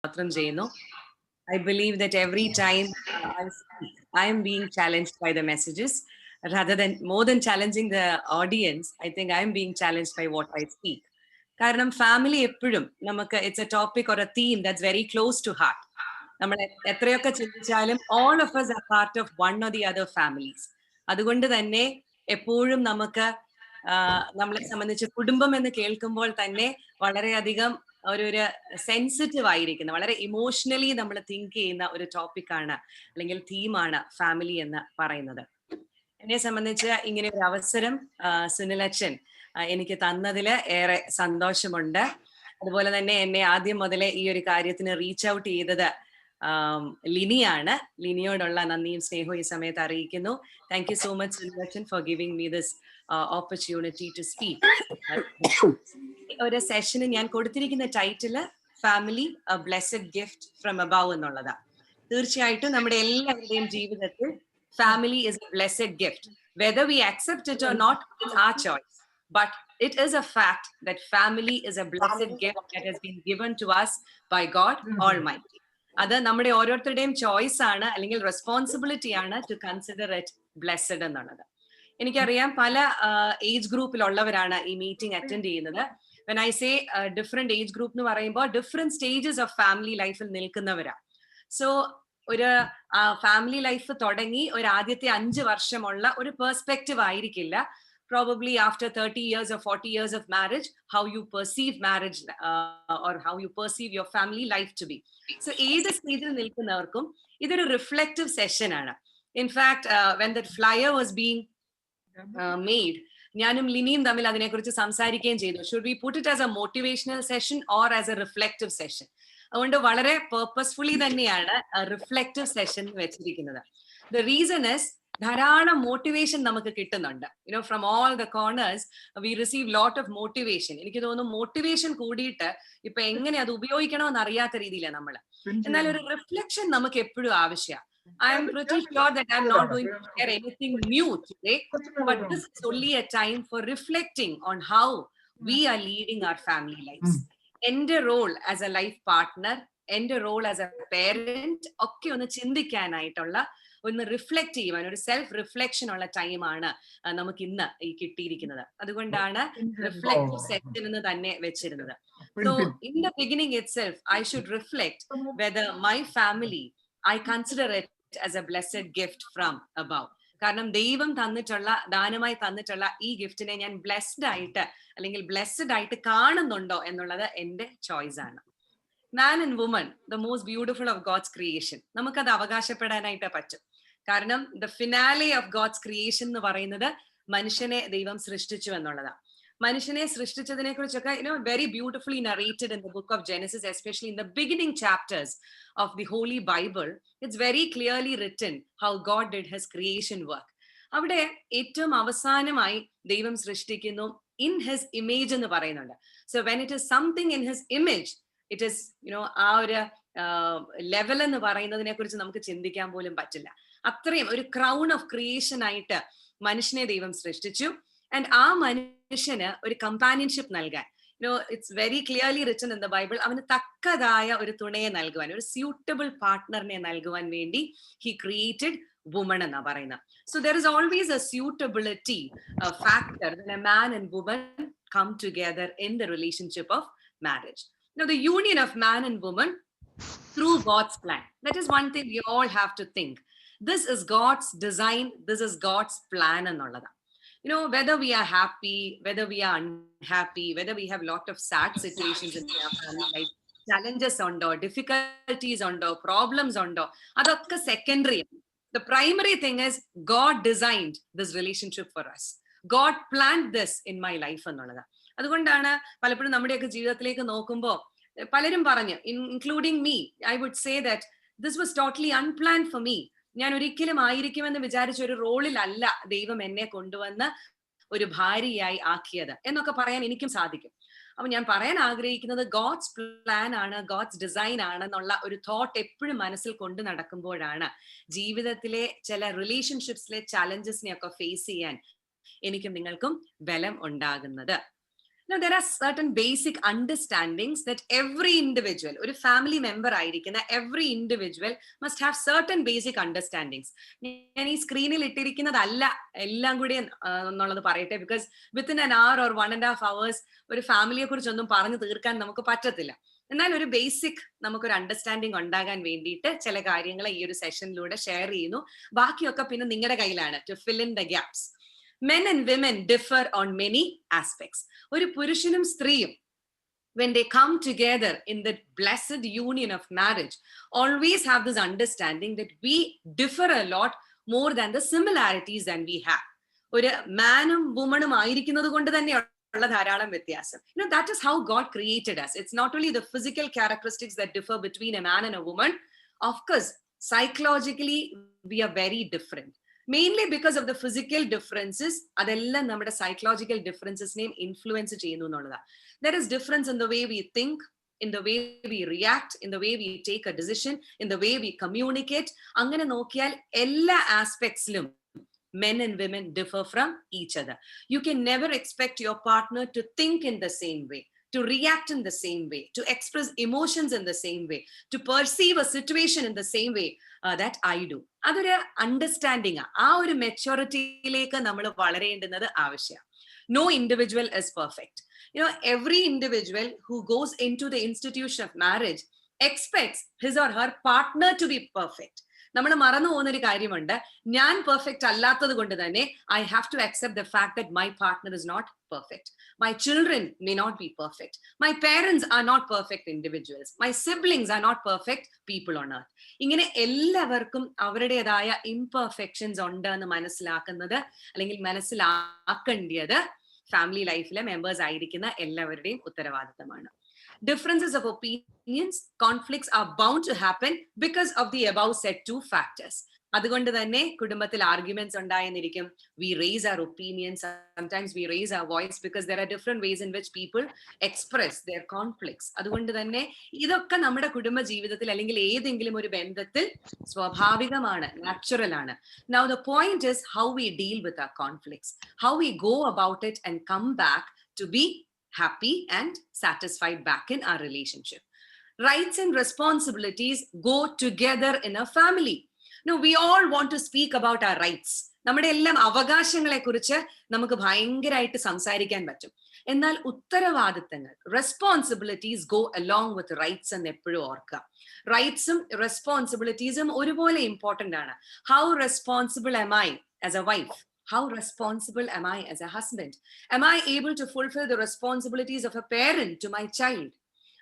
മാത്രം ചെയ്യുന്നു. I believe that every time I speak, I am being challenged by the messages rather than more than challenging the audience. I think I am being challenged by what I speak. കാരണം family എപ്പോഴും നമുക്ക് it's a topic or a theme that's very close to heart. നമ്മൾ എത്രയൊക്കെ ചിന്തിച്ചാലും all of us are part of one or the other families. അതുകൊണ്ട് തന്നെ എപ്പോഴും നമുക്ക് നമ്മളെ സംബന്ധിച്ച് കുടുംബം എന്ന് കേൾക്കുമ്പോൾ തന്നെ വളരെയധികം ഒരു സെൻസിറ്റീവ് ആയിരിക്കുന്ന, വളരെ ഇമോഷണലി നമ്മൾ തിങ്ക് ചെയ്യുന്ന ഒരു ടോപ്പിക്കാണ് അല്ലെങ്കിൽ തീമാണ് ഫാമിലി എന്ന് പറയുന്നത്. എന്നെ സംബന്ധിച്ച് ഇങ്ങനെ ഒരു അവസരം സുനിലച്ചൻ എനിക്ക് തന്നതിൽ ഏറെ സന്തോഷമുണ്ട്. അതുപോലെ തന്നെ എന്നെ ആദ്യം മുതലേ ഈ ഒരു കാര്യത്തിന് റീച്ച് ഔട്ട് ചെയ്തത് ലിനിയാണ്. ലിനിയോടുള്ള നന്ദിയും സ്നേഹവും ഈ സമയത്ത് അറിയിക്കുന്നു. താങ്ക് യു സോ മച്ച് സുനിലച്ചൻ for giving me this opportunity to speak. ഒരു സെഷന് ഞാൻ കൊടുത്തിരിക്കുന്ന title family a blessed gift from above എന്നുള്ളതാ. തീർച്ചയായിട്ടും നമ്മുടെ എല്ലാവരുടെയും ജീവിതത്തിൽ family is a blessed gift. Whether we accept it or not, it's our choice. But it is a fact that family is a blessed gift that has been given to us by God Almighty. അത് നമ്മുടെ ഓരോരുത്തരുടെയും choice ആണ്, അല്ലെങ്കിൽ responsibility ആണ് to consider it blessed എന്നുള്ളത്. എനിക്കറിയാം പല age ഗ്രൂപ്പിലുള്ളവരാണ് ഈ മീറ്റിംഗ് അറ്റൻഡ് ചെയ്യുന്നത്. when I say different age group എന്ന് പറയുമ്പോൾ different stages of family ലൈഫിൽ നിൽക്കുന്നവരാണ്. സോ ഒരു ഫാമിലി ലൈഫ് തുടങ്ങി ഒരു ആദ്യത്തെ 5 വർഷമുള്ള ഒരു പെർസ്പെക്റ്റീവ് ആയിരിക്കില്ല. Probably after 30 years or 40 years of marriage, how you perceive marriage or how you perceive your family life to be. So ഏത് സ്റ്റേജിൽ നിൽക്കുന്നവർക്കും ഇതൊരു റിഫ്ലെക്റ്റീവ് സെഷൻ ആണ്. In fact when that flyer was being made, ഞാനും ലിനിയും തമ്മിൽ അതിനെക്കുറിച്ച് സംസാരിക്കുകയും ചെയ്തു. Should we put it as a motivational session or as a reflective session? അതുകൊണ്ട് വളരെ പേർപ്പസ്ഫുള്ളി തന്നെയാണ് റിഫ്ലെക്റ്റീവ് സെഷൻ വെച്ചിരിക്കുന്നത്. ദ റീസൺ ഇസ് ധാരാളം മോട്ടിവേഷൻ നമുക്ക് കിട്ടുന്നുണ്ട്. From all the corners we receive lot of motivation. എനിക്ക് തോന്നുന്നു മോട്ടിവേഷൻ കൂടിയിട്ട് ഇപ്പൊ എങ്ങനെ അത് ഉപയോഗിക്കണമെന്ന് അറിയാത്ത രീതിയിലാണ് നമ്മള്. എന്നാൽ ഒരു റിഫ്ലക്ഷൻ നമുക്ക് എപ്പോഴും ആവശ്യമാണ്. I am pretty sure that I am not going to share anything new today, but this is only a time for reflecting on how we are leading our family lives. എന്റെ role as a life partner, എന്റെ role as a parent ഒക്കെ ഒന്ന് ചിന്തിക്കാനായിട്ടുള്ള, ഒന്ന് reflect ചെയ്യുവാൻ, ഒരു self reflection ഉള്ള ടൈമാണ് നമുക്ക് ഇന്ന് ഈ കിട്ടിയിരിക്കുന്നത്. അതുകൊണ്ടാണ് റിഫ്ലക്റ്റീവ് സെഷൻ എന്ന് തന്നെ വെച്ചിരുന്നത്. So in the beginning itself I should reflect whether my family I consider it as A blessed gift from above. കാരണം ദൈവം തന്നിട്ടുള്ള, ദാനമായി തന്നിട്ടുള്ള ഈ ഗിഫ്റ്റിനെ ഞാൻ ബ്ലെസ്ഡ് ആയിട്ട് അല്ലെങ്കിൽ ബ്ലെസ്ഡ് ആയിട്ട് കാണുന്നുണ്ടോ എന്നുള്ളത് എന്റെ ചോയ്സ് ആണ്. Man and woman, the most beautiful of God's creation, നമുക്കത് അവകാശപ്പെടാനായിട്ട് പറ്റും. കാരണം the finale of God's creation എന്ന് പറയുന്നത് മനുഷ്യനെ ദൈവം സൃഷ്ടിച്ചു എന്നുള്ളതാണ്. മനുഷ്യനെ സൃഷ്ടിച്ചതിനെ കുറിച്ചൊക്കെ very beautifully narrated in the book of Genesis, especially in the beginning chapters of the Holy Bible. It's very clearly written how God did his creation work. അവിടെ ഏറ്റവും അവസാനമായി ദൈവം സൃഷ്ടിക്കുന്നു in his image എന്ന് പറയുന്നുണ്ട്. So when it is something in his image, it is ആ ഒരു level എന്ന് പറയുന്നതിനെ കുറിച്ച് നമുക്ക് ചിന്തിക്കാൻ പോലും പറ്റില്ല. അത്രയും ഒരു ക്രൗൺ ഓഫ് ക്രിയേഷൻ ആയിട്ട് മനുഷ്യനെ ദൈവം സൃഷ്ടിച്ചു. ആൻഡ് ആ മനുഷ്യന് ഒരു കമ്പാനിയൻഷിപ്പ് നൽകാൻ, it's very clearly written in the Bible, അവന് തക്കതായ ഒരു തുണയെ നൽകുവാൻ, ഒരു സ്യൂട്ടബിൾ പാർട്ട്ണറിനെ നൽകുവാൻ വേണ്ടി ഹി ക്രിയേറ്റഡ് വുമൺ എന്നാ പറയുന്നത്. So there is always A suitability factor when a man and woman come together in the relationship of marriage. The union of man and woman through God's plan. That is one thing we all have to think. This is God's design. This is God's plan എന്നുള്ളതാണ്. Whether we are happy, whether we are unhappy, whether we have lot of sad situations in our family life, challenges undo, difficulties undo, problems undo, adokka secondary. The primary thing is God designed this relationship for us. God planned this in my life എന്നുള്ളതാണ്. അതുകൊണ്ടാണ് പലപ്പോഴും നമ്മുടെയൊക്കെ ജീവിതത്തിലേക്ക് നോക്കുമ്പോൾ പലരും പറഞ്ഞു, including me, I would say that this was totally unplanned for me. ഞാൻ ഒരിക്കലും ആയിരിക്കുമെന്ന് വിചാരിച്ച ഒരു റോളിലല്ല ദൈവം എന്നെ കൊണ്ടുവന്ന് ഒരു ഭാര്യയായി ആക്കിയത് എന്നൊക്കെ പറയാൻ എനിക്കും സാധിക്കും. അപ്പൊ ഞാൻ പറയാൻ ആഗ്രഹിക്കുന്നത് ഗോഡ്സ് പ്ലാൻ ആണ്, ഗോഡ്സ് ഡിസൈൻ ആണെന്നുള്ള ഒരു തോട്ട് എപ്പോഴും മനസ്സിൽ കൊണ്ട് നടക്കുമ്പോഴാണ് ജീവിതത്തിലെ ചില റിലേഷൻഷിപ്സിലെ ചാലഞ്ചസിനെ ഒക്കെ ഫേസ് ചെയ്യാൻ എനിക്കും നിങ്ങൾക്കും ബലം ഉണ്ടാകുന്നത്. Now, there are certain basic understandings that every individual, or family member, every individual must have certain basic understandings. Because within an hour or 1.5 hours, ഒരു ഫാമിലിയെ കുറിച്ചൊന്നും പറഞ്ഞു തീർക്കാൻ നമുക്ക് പറ്റത്തില്ല. എന്നാൽ ഒരു ബേസിക് നമുക്കൊരു അണ്ടർസ്റ്റാൻഡിങ് ഉണ്ടാകാൻ വേണ്ടിയിട്ട് ചില കാര്യങ്ങൾ ഈ ഒരു സെഷനിലൂടെ ഷെയർ ചെയ്യുന്നു. ബാക്കിയൊക്കെ പിന്നെ നിങ്ങളുടെ കയ്യിലാണ് to fill in the gaps. Men and women differ on many aspects. ഒരു പുരുഷനും സ്ത്രീയും, when they come together in the blessed union of marriage, always have this understanding that we differ a lot more than the similarities that we have. ഒരു മാനും വുമണും ആയിരിക്കുന്നത് കൊണ്ട് തന്നെയുള്ള ധാരാളം വ്യത്യാസം. That is how God created us. It's not only the physical characteristics that differ between a man and a woman. Of course, psychologically, we are very different. Mainly because of the physical differences, adellam nammade psychological differences name influence cheyyunu ennalladha. There is difference in the way we think, in the way we react, in the way we take a decision, in the way we communicate. Angane nokkiyal ella aspects lum men and women differ from each other. You can never expect your partner to think in the same way, to react in the same way, to express emotions in the same way, to perceive a situation in the same way that I do. അതൊരു understanding, ആ ഒരു മെച്ചോറിറ്റിയിലേക്ക് നമ്മൾ വളരേണ്ടുന്നത് ആവശ്യമാണ്. No individual is perfect. Every individual who goes into the institution of marriage expects his or her partner to be perfect. നമ്മൾ മറന്നു പോകുന്നൊരു കാര്യമുണ്ട്. ഞാൻ പെർഫെക്റ്റ് അല്ലാത്തത് കൊണ്ട് തന്നെ I have to accept the fact that my partner is not perfect. My children may not be perfect. My parents are not perfect individuals. My siblings are not perfect people on earth. ഇങ്ങനെ എല്ലാവർക്കും അവരുടേതായ imperfections ഉണ്ട് എന്ന് മനസ്സിലാക്കുന്നത്, അല്ലെങ്കിൽ മനസ്സിലാക്കേണ്ടത് family ലൈഫിലെ members ആയിരിക്കുന്ന എല്ലാവരുടെയും ഉത്തരവാദിത്തമാണ്. Differences of opinions, conflicts are bound to happen because of the above said two factors. അതുകൊണ്ട് തന്നെ കുടുംബത്തിൽ arguments ഉണ്ടായെന്നിരിക്കും. We raise our opinions, sometimes we raise our voice because there are different ways in which people express their conflicts. അതുകൊണ്ട് തന്നെ ഇതൊക്കെ നമ്മുടെ കുടുംബ ജീവിതത്തിൽ അല്ലെങ്കിൽ ഏതെങ്കിലും ഒരു ബന്ധത്തിൽ സ്വാഭാവികമാണ്, നാച്ചുറൽ ആണ്. Now the point is how we deal with our conflicts, how we go about it and come back to be happy and satisfied back in our relationship. Rights and responsibilities go together in a family. No, we all want to speak about our rights. നമ്മുടെ എല്ലാം അവകാശങ്ങളെ കുറിച്ച് നമുക്ക് ഭയങ്കരമായിട്ട് സംസാരിക്കാൻ പറ്റും. എന്നാൽ ഉത്തരവാദിത്തങ്ങൾ, responsibilities go along with rights എന്ന് എപ്പോഴും ഓർക്കുക. റൈറ്റ്സും റെസ്പോൺസിബിലിറ്റീസും ഒരുപോലെ ഇമ്പോർട്ടന്റ് ആണ്. How responsible am I as a wife? How responsible am I as a husband? Am I able to fulfill the responsibilities of a parent to my child?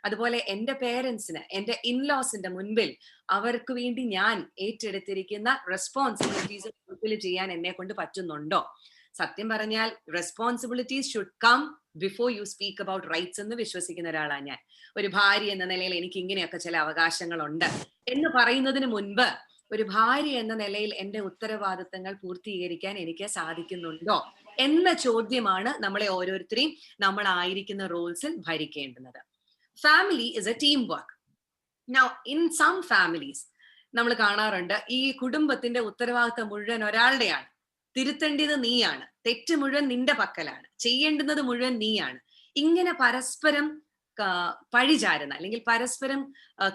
അതുപോലെ എൻ്റെ പേരൻസിന്, എൻ്റെ ഇൻലോസിന്റെ മുൻപിൽ അവർക്ക് വേണ്ടി ഞാൻ ഏറ്റെടുത്തിരിക്കുന്ന റെസ്പോൺസിബിലിറ്റീസ് ഫുൾഫിൽ ചെയ്യാൻ എന്നെ കൊണ്ട് പറ്റുന്നുണ്ടോ? സത്യം പറഞ്ഞാൽ responsibilities should come before you speak about rights എന്ന് വിശ്വസിക്കുന്ന ഒരാളാണ് ഞാൻ. ഒരു ഭാര്യ എന്ന നിലയിൽ എനിക്ക് ഇങ്ങനെയൊക്കെ ചില അവകാശങ്ങളുണ്ട് എന്ന് പറയുന്നതിന് മുൻപ് ഒരു ഭാര്യ എന്ന നിലയിൽ എൻ്റെ ഉത്തരവാദിത്തങ്ങൾ പൂർത്തീകരിക്കാൻ എനിക്ക് സാധിക്കുന്നുണ്ടോ എന്ന ചോദ്യമാണ് നമ്മളെ ഓരോരുത്തരെയും നമ്മളായിരിക്കുന്ന റോൾസിൽ ഭരിക്കേണ്ടുന്നത്. Family is a teamwork. Now, in some families, നമ്മൾ കാണാറുണ്ട് ഈ കുടുംബത്തിന്റെ ഉത്തരവാദിത്തം മുഴുവൻ ഒരാളുടെയാണ്. തിരുത്തേണ്ടത് നീയാണ്, തെറ്റ് മുഴുവൻ നിന്റെ പക്കലാണ്, ചെയ്യേണ്ടുന്നത് മുഴുവൻ നീയാണ്. ഇങ്ങനെ പരസ്പരം പഴിചാരുന്ന അല്ലെങ്കിൽ പരസ്പരം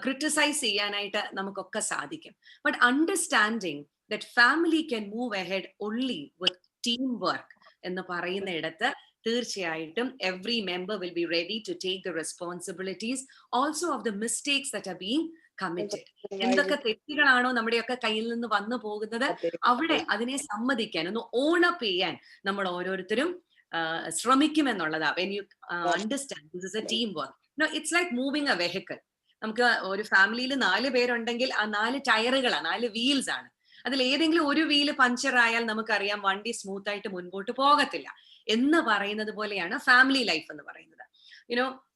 ക്രിട്ടിസൈസ് ചെയ്യാനായിട്ട് നമുക്കൊക്കെ സാധിക്കും. But understanding that family can move ahead only with team work എന്ന് പറയുന്നിടത്ത് തീർച്ചയായിട്ടും every member will be ready to take the responsibilities also of the mistakes that are being committed. എന്തൊക്കെ തെറ്റുകളാണോ നമ്മുടെയൊക്കെ കയ്യിൽ നിന്ന് വന്നു പോകുന്നത് അവിടെ അതിനെ സമ്മതിക്കാൻ, ഒന്ന് ഓണപ്പ് ചെയ്യാൻ നമ്മൾ ഓരോരുത്തരും ശ്രമിക്കുമെന്നുള്ളതാ. when you understand this is a team work. No, it's like moving a vehicle. നമുക്ക് ഒരു ഫാമിലിയിൽ 4 പേരുണ്ടെങ്കിൽ ആ 4 ടയറുകളാണ്, 4 വീൽസ് ആണ്. അതിൽ ഏതെങ്കിലും ഒരു വീല് പഞ്ചർ ആയാൽ നമുക്കറിയാം വണ്ടി സ്മൂത്ത് ആയിട്ട് മുൻപോട്ട് പോകത്തില്ല എന്ന് പറയുന്നത് പോലെയാണ് ഫാമിലി ലൈഫ് എന്ന് പറയുന്നത്.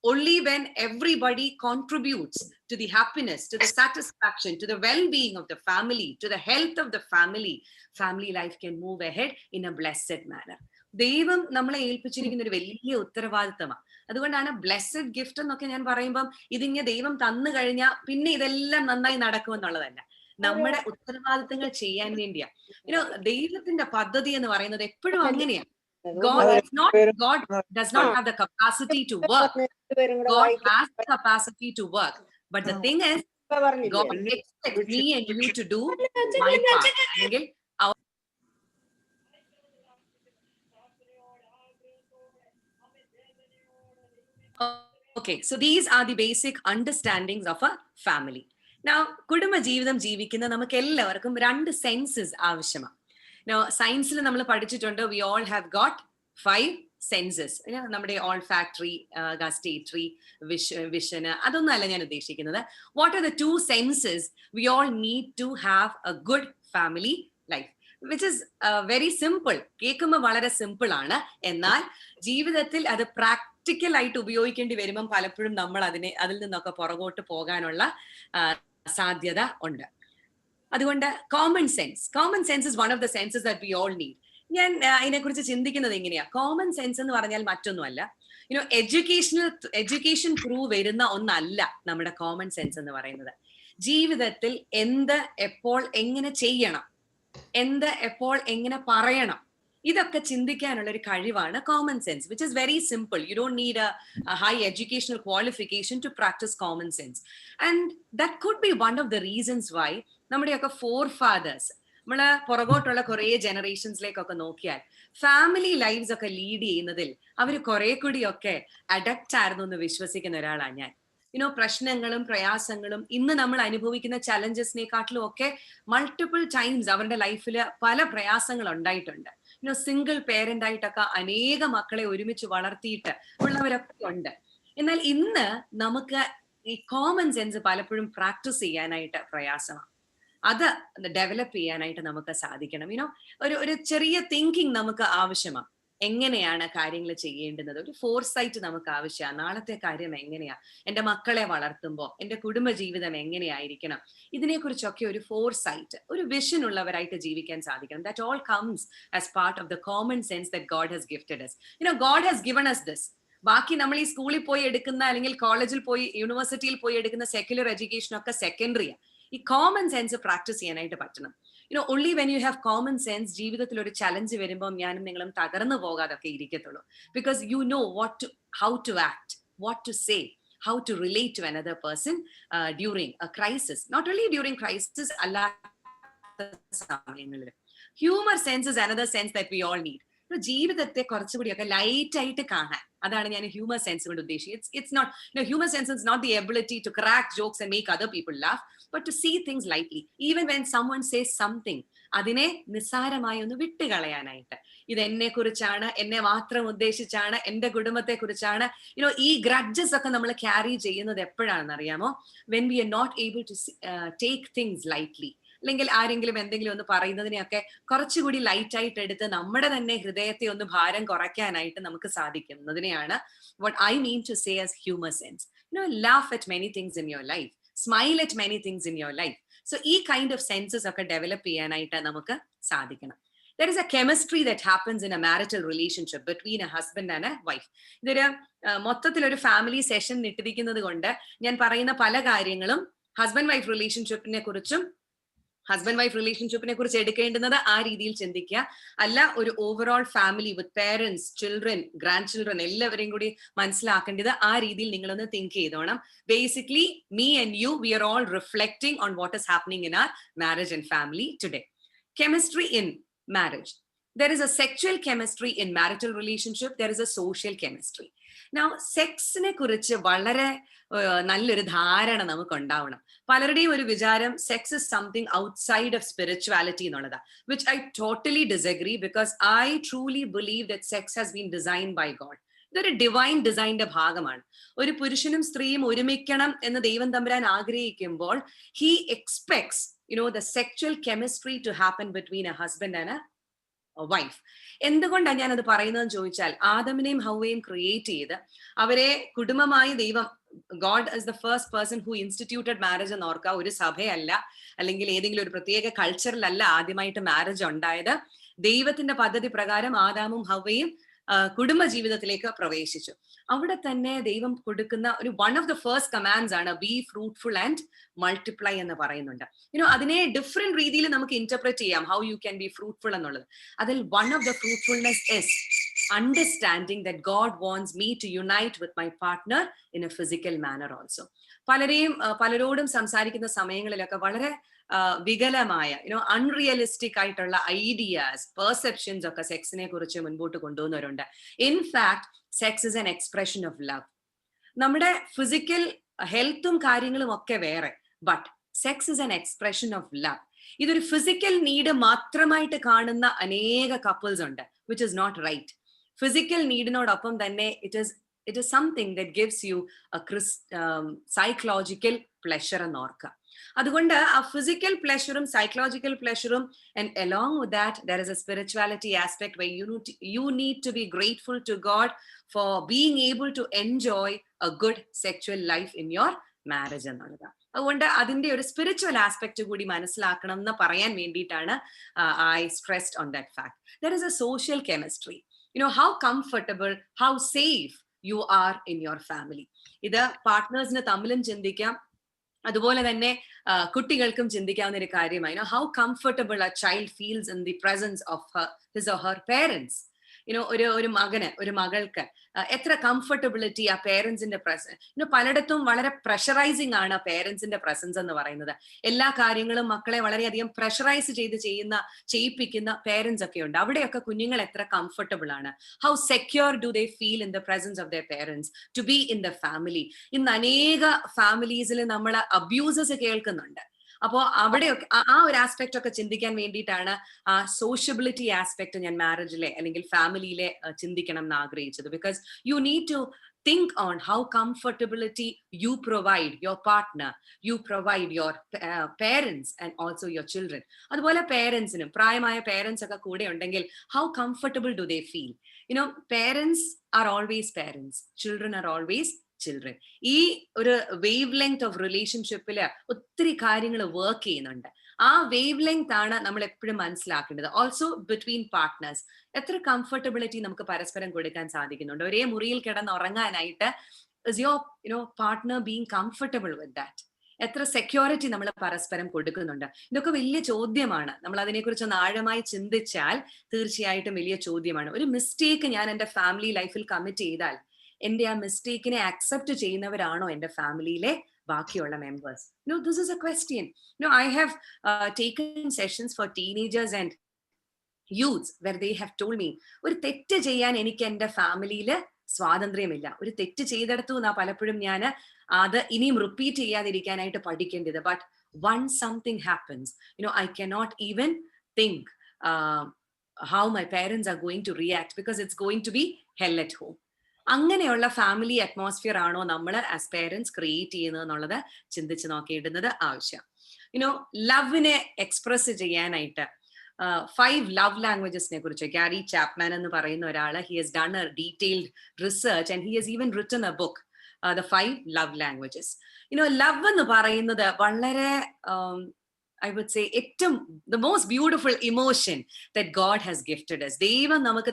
Only when everybody contributes to the happiness, to the satisfaction, to the well-being of the family, to the health of the family, family life can move ahead in a blessed manner. ദൈവം നമ്മളെ ഏൽപ്പിച്ചിരിക്കുന്ന ഒരു വലിയ ഉത്തരവാദിത്തമാണ്. അതുകൊണ്ടാണ് blessed gift എന്നൊക്കെ ഞാൻ പറയുമ്പം ഇതിങ്ങനെ ദൈവം തന്നു കഴിഞ്ഞാൽ പിന്നെ ഇതെല്ലാം നന്നായി നടക്കുമെന്നുള്ളതല്ല. നമ്മുടെ ഉത്തരവാദിത്തങ്ങൾ ചെയ്യാൻ വേണ്ടിയാ. ദൈവത്തിന്റെ പദ്ധതി എന്ന് പറയുന്നത് എപ്പോഴും അങ്ങനെയാണ്. God does not have the capacity to work. God has the capacity to work. But the thing is, God expects me and you to do my part. Okay, so these are the basic understandings of a family. Now, കുടുംബ ജീവിതം ജീവിക്കുന്ന നമുക്ക് എല്ലാവർക്കും 2 senses ആവശ്യമാണ്. Now, സയൻസിൽ നമ്മൾ പഠിച്ചിട്ടുണ്ട്, we all have got 5 senses. നമ്മുടെ olfactory, gustatory, vision, അതൊന്നും അല്ല ഞാൻ ഉദ്ദേശിക്കുന്നത്. What are the 2 senses we all need to have a good family life? Which is very simple. കേൾക്കുമ്പോൾ വളരെ സിമ്പിൾ ആണ്, എന്നാൽ ജീവിതത്തിൽ അത് പ്രാക്ടിക്കൽ ആയിട്ട് ഉപയോഗിക്കേണ്ടി വരുമ്പം പലപ്പോഴും നമ്മൾ അതിൽ നിന്നൊക്കെ പുറകോട്ട് പോകാനുള്ള സാധ്യത ഉണ്ട്. അതുകൊണ്ട് common sense is one of the census that we all need. ഞാൻ അതിനെക്കുറിച്ച് ചിന്തിക്കുന്നത് എങ്ങനെയാ, കോമൺ സെൻസ് എന്ന് പറഞ്ഞാൽ മറ്റൊന്നുമല്ല, എഡ്യൂക്കേഷൻ ത്രൂ വരുന്ന ഒന്നല്ല നമ്മുടെ കോമൺ സെൻസ് എന്ന് പറയുന്നത്. ജീവിതത്തിൽ എന്ത് എപ്പോൾ എങ്ങനെ ചെയ്യണം, എന്ത് എപ്പോൾ എങ്ങനെ പറയണം, ഇതൊക്കെ ചിന്തിക്കാനുള്ള ഒരു കഴിവാണ് common sense, which is very simple. You don't need A high educational qualification two practice common sense. And that could be one of the reasons Y നമ്മുടെയൊക്കെ ഫോർ ഫാദേഴ്സ്, നമ്മള് പുറകോട്ടുള്ള കുറെ ജനറേഷൻസിലേക്കൊക്കെ നോക്കിയാൽ ഫാമിലി ലൈഫ്സ് ഒക്കെ ലീഡ് ചെയ്യുന്നതിൽ അവർ കുറെ കൂടിയൊക്കെ adept ആയിരുന്നു എന്ന് വിശ്വസിക്കുന്ന ഒരാളാണ് ഞാൻ. പ്രശ്നങ്ങളും പ്രയാസങ്ങളും ഇന്ന് നമ്മൾ അനുഭവിക്കുന്ന ചലഞ്ചസിനെക്കാട്ടിലും ഒക്കെ മൾട്ടിപ്പിൾ ടൈംസ് അവരുടെ ലൈഫിൽ പല പ്രയാസങ്ങൾ ഉണ്ടായിട്ടുണ്ട്. സിംഗിൾ പേരന്റ് ആയിട്ടൊക്കെ അനേക മക്കളെ ഒരുമിച്ച് വളർത്തിയിട്ട് ഉള്ളവരൊക്കെ ഉണ്ട്. എന്നാൽ ഇന്ന് നമുക്ക് ഈ കോമൺ സെൻസ് പലപ്പോഴും പ്രാക്ടീസ് ചെയ്യാനായിട്ട് പ്രയാസമാണ്. അത് ഡെവലപ്പ് ചെയ്യാനായിട്ട് നമുക്ക് സാധിക്കണം. ഒരു ചെറിയ തിങ്കിങ് നമുക്ക് ആവശ്യമാണ്. എങ്ങനെയാണ് കാര്യങ്ങൾ ചെയ്യേണ്ടുന്നത്, ഒരു ഫോർസൈറ്റ് നമുക്ക് ആവശ്യമാണ്. നാളത്തെ കാര്യം എങ്ങനെയാ, എൻ്റെ മക്കളെ വളർത്തുമ്പോൾ എൻ്റെ കുടുംബ ജീവിതം എങ്ങനെയായിരിക്കണം, ഇതിനെക്കുറിച്ചൊക്കെ ഒരു ഫോർസൈറ്റ്, ഒരു വിഷൻ ഉള്ളവരായിട്ട് ജീവിക്കാൻ സാധിക്കണം. That all comes as part of the common sense that God has gifted us. God has given us this. ബാക്കി നമ്മൾ ഈ സ്കൂളിൽ പോയി എടുക്കുന്ന അല്ലെങ്കിൽ കോളേജിൽ പോയി യൂണിവേഴ്സിറ്റിയിൽ പോയി എടുക്കുന്ന സെക്യുലർ എഡ്യൂക്കേഷൻ ഒക്കെ സെക്കൻഡറിയാണ്. ഈ കോമൺ സെൻസ് പ്രാക്ടീസ് ചെയ്യാനായിട്ട് പറ്റണം. only when you have common sense, ജീവിതത്തിൽ ഒരു ചലഞ്ച് വരുമ്പോൾ ഞാനും നിങ്ങളും തകർന്നു പോകാതൊക്കെ ഇരിക്കത്തുള്ളൂ. Because you know how to act, what to say, how to relate to another person during a crisis. Not only during crisis, അല്ലാത്ത സമയങ്ങളിൽ. Humor sense is another sense that we all need. ജീവിതത്തെ കുറച്ചുകൂടിയൊക്കെ light ആയിട്ട് കാണാൻ, അതാണ് ഞാൻ humour sense കൊണ്ട് ഉദ്ദേശിച്ചത്. It's not, humor sense is not the ability to crack jokes and make other people laugh, but to see things lightly. Even when someone says something, അതിനെ നിസ്സാരമായി ഒന്ന് വിട്ടുകളയാനായിട്ട്. ഇത് എന്നെ കുറിച്ചാണ്, എന്നെ മാത്രം ഉദ്ദേശിച്ചാണ്, എൻ്റെ കുടുംബത്തെ കുറിച്ചാണ്. ഈ ഗ്രഡ്ജസ് ഒക്കെ നമ്മൾ ക്യാരി ചെയ്യുന്നത് എപ്പോഴാണെന്ന് അറിയാമോ? when we are not able to take things lightly. അല്ലെങ്കിൽ ആരെങ്കിലും എന്തെങ്കിലും ഒന്ന് പറയുന്നതിനെയൊക്കെ കുറച്ചുകൂടി ലൈറ്റ് ആയിട്ട് എടുത്ത് നമ്മുടെ തന്നെ ഹൃദയത്തെ ഒന്ന് ഭാരം കുറയ്ക്കാനായിട്ട് നമുക്ക് സാധിക്കുന്നതിനെയാണ് what I mean to say as humor sense. Laugh at many things in your life, smile at many things in your life. So ഈ kind of senses ഒക്കെ ഡെവലപ്പ് ചെയ്യാനായിട്ട് നമുക്ക് സാധിക്കണം. There is a chemistry that happens in a marital relationship between a husband and a wife. ഇതൊരു മൊത്തത്തിലൊരു family session ഇട്ടിരിക്കുന്നത് കൊണ്ട് ഞാൻ പറയുന്ന പല കാര്യങ്ങളും ഹസ്ബൻഡ് വൈഫ് റിലേഷൻഷിപ്പിനെ കുറിച്ച് എടുക്കേണ്ടുന്നത് ആ രീതിയിൽ ചിന്തിക്കുക. അല്ല, ഒരു overall family with parents, children, grandchildren എല്ലാവരെയും കൂടി മനസ്സിലാക്കേണ്ടത് ആ രീതിയിൽ നിങ്ങളൊന്ന് തിങ്ക് ചെയ്തോണം. Basically me and you, we are all reflecting on what is happening in our marriage and family today. Chemistry in marriage. There is a sexual chemistry in marital relationship. There is a social chemistry. Now, സെക്സിനെ കുറിച്ച് വളരെ നല്ലൊരു ധാരണ നമുക്ക് ഉണ്ടാവണം. പലരുടെയും ഒരു വിചാരം sex is something outside of spirituality എന്നുള്ളതാ, which I totally disagree, because I truly believe that sex has been designed by God. ഇതൊരു ഡിവൈൻ ഡിസൈൻ്റെ ഭാഗമാണ്. ഒരു പുരുഷനും സ്ത്രീയും ഒരുമിക്കണം എന്ന് ദൈവം തമ്പുരാൻ ആഗ്രഹിക്കുമ്പോൾ he expects the sexual chemistry to happen between a husband and a wife. എന്തുകൊണ്ടാണ് ഞാനത് പറയുന്നതെന്ന് ചോദിച്ചാൽ, ആദമിനെയും ഹൗവയും ക്രിയേറ്റ് ചെയ്ത് അവരെ കുടുംബമായി ദൈവം, God is the first person who instituted marriage എന്ന് ഓർക്കുക. ഒരു സഭയല്ല, അല്ലെങ്കിൽ ഏതെങ്കിലും ഒരു പ്രത്യേക കൾച്ചറിലല്ല ആദ്യമായിട്ട് മാരേജ് ഉണ്ടായത്. ദൈവത്തിന്റെ പദ്ധതി പ്രകാരം ആദാമും ഹൗവയും കുടുംബ ജീവിതത്തിലേക്ക് പ്രവേശിച്ചു. അവിടെ തന്നെ ദൈവം കൊടുക്കുന്ന ഒരു one of the first commands ആണ് ബി ഫ്രൂട്ട്ഫുൾ ആൻഡ് മൾട്ടിപ്ലൈ എന്ന് പറയുന്നുണ്ട്. അതിനെ ഡിഫറെന്റ് രീതിയിൽ നമുക്ക് ഇന്റർപ്രറ്റ് ചെയ്യാം, how you can be fruitful എന്നുള്ളത്. അതിൽ one of the fruitfulness is understanding that God wants me to unite with my partner in a physical manner also. പലരോടും സംസാരിക്കുന്ന സമയങ്ങളിലൊക്കെ വളരെ വികലമായ അൺറിയലിസ്റ്റിക് ആയിട്ടുള്ള ഐഡിയാസ്, പെർസെപ്ഷൻസ് ഒക്കെ സെക്സിനെ കുറിച്ച് മുൻപോട്ട് കൊണ്ടുവന്നവരുണ്ട്. In fact sex is an expression of love. നമ്മുടെ ഫിസിക്കൽ ഹെൽത്തും കാര്യങ്ങളും ഒക്കെ വേറെ, but sex is an expression of love. ഇതൊരു ഫിസിക്കൽ നീഡ് മാത്രമായിട്ട് കാണുന്ന അനേക കപ്പിൾസ് ഉണ്ട്, which is not right. Physical നീഡിനോടൊപ്പം തന്നെ it is something that gives you a psychological pleasure എന്ന് ഓർക്കുക. അതുകൊണ്ട് ആ ഫിസിക്കൽ പ്ലഷറും സൈക്കോളജിക്കൽ പ്ലഷറും, and along with that there is a spirituality aspect where you need to be grateful to God for being able to enjoy a good sexual life in your marriage എന്നുള്ളത്. അതുകൊണ്ട് അതിന്റെ ഒരു spiritual aspect കൂടി മനസ്സിലാക്കണം എന്ന് പറയാൻ വേണ്ടിയിട്ടാണ് I stressed on that fact. There is a social chemistry. How comfortable, how safe you are in your family. ഇത് പാർട്ട്നേഴ്സിന് തമ്മിലും ചിന്തിക്കാം, അതുപോലെ തന്നെ കുട്ടികൾക്കും ചിന്തിക്കാവുന്ന ഒരു കാര്യമായി. How comfortable a child feels in the presence of his or her parents. ഒരു മകന്, ഒരു മകൾക്ക് എത്ര കംഫർട്ടബിലിറ്റി ആ പേരൻസിന്റെ പ്രസൻസ്. പലയിടത്തും വളരെ പ്രഷറൈസിങ് ആണ് പേരൻസിന്റെ പ്രസൻസ് എന്ന് പറയുന്നത്. എല്ലാ കാര്യങ്ങളും മക്കളെ വളരെയധികം പ്രഷറൈസ് ചെയ്യിപ്പിക്കുന്ന പേരൻസ് ഒക്കെ ഉണ്ട്. അവിടെയൊക്കെ കുഞ്ഞുങ്ങൾ എത്ര കംഫർട്ടബിൾ ആണ്, how secure do they feel in the presence of their parents to be in the family. ഇന്ന് അനേക ഫാമിലീസിൽ നമ്മൾ അബ്യൂസസ് കേൾക്കുന്നുണ്ട്. അപ്പോൾ അവിടെയൊക്കെ ആ ഒരു ആസ്പെക്ട് ഒക്കെ ചിന്തിക്കാൻ വേണ്ടിയിട്ടാണ് ആ സോഷ്യബിലിറ്റി ആസ്പെക്ട് ഞാൻ മാരേജിലെ അല്ലെങ്കിൽ ഫാമിലിയിലെ ചിന്തിക്കണം എന്ന് ആഗ്രഹിച്ചത്. Because you need to think on how comfortability you provide your partner, you provide your parents and also your children. അതുപോലെ പേരൻസിനും, പ്രായമായ പേരൻസ് ഒക്കെ കൂടെ ഉണ്ടെങ്കിൽ how comfortable do they feel? Parents are always parents, children are always children. ഈ ഒരു wave length of റിലേഷൻഷിപ്പില് ഒത്തിരി കാര്യങ്ങൾ work ചെയ്യുന്നുണ്ട്. ആ വേവ് ലെങ്ത് ആണ് നമ്മൾ എപ്പോഴും മനസ്സിലാക്കേണ്ടത്. ഓൾസോ ബിറ്റ്വീൻ പാർട്ട്നേഴ്സ് എത്ര കംഫർട്ടബിലിറ്റി നമുക്ക് പരസ്പരം കൊടുക്കാൻ സാധിക്കുന്നുണ്ട്. ഒരേ മുറിയിൽ കിടന്ന് ഉറങ്ങാനായിട്ട് is your partner being comfortable with that? എത്ര സെക്യൂരിറ്റി നമ്മൾ പരസ്പരം കൊടുക്കുന്നുണ്ട്? ഇതൊക്കെ വലിയ ചോദ്യമാണ്. നമ്മൾ അതിനെക്കുറിച്ച് ഒന്ന് ആഴമായി ചിന്തിച്ചാൽ തീർച്ചയായിട്ടും വലിയ ചോദ്യമാണ്. ഒരു മിസ്റ്റേക്ക് ഞാൻ എൻ്റെ ഫാമിലി ലൈഫിൽ കമ്മിറ്റ് ചെയ്താൽ എന്റെ ആ മിസ്റ്റേക്കിനെ അക്സെപ്റ്റ് ചെയ്യുന്നവരാണോ എന്റെ ഫാമിലിയിലെ ബാക്കിയുള്ള members? This is a question. I have taken sessions for teenagers and youths where they have told me, ഒരു തെറ്റ് ചെയ്യാൻ എനിക്ക് എന്റെ ഫാമിലിയിൽ സ്വാതന്ത്ര്യമില്ല. ഒരു തെറ്റ് ചെയ്തെടുത്തു എന്നാ പലപ്പോഴും ഞാൻ അത് ഇനിയും റിപ്പീറ്റ് ചെയ്യാതിരിക്കാനായിട്ട് പഠിക്കേണ്ടത്. But once something happens, I cannot even think how my parents are going to react, because it's going to be hell at home. അങ്ങനെയുള്ള ഫാമിലി അറ്റ്മോസ്ഫിയർ ആണോ നമ്മൾ ആസ് പേരൻസ് ക്രിയേറ്റ് ചെയ്യുന്നത് എന്നുള്ളത് ചിന്തിച്ച് നോക്കിയിടുന്നത് ആവശ്യം. ലവിനെ എക്സ്പ്രസ് ചെയ്യാനായിട്ട് 5 ലവ് ലാംഗ്വേജസിനെ കുറിച്ച് ഗാരി ചാപ്മാൻ എന്ന് പറയുന്ന ഒരാള്, he has done a detailed research and he has even written a book, the 5 love languages. Love എന്ന് പറയുന്നത് വളരെ I would say the most beautiful emotion that God has gifted us. ദൈവം നമുക്ക്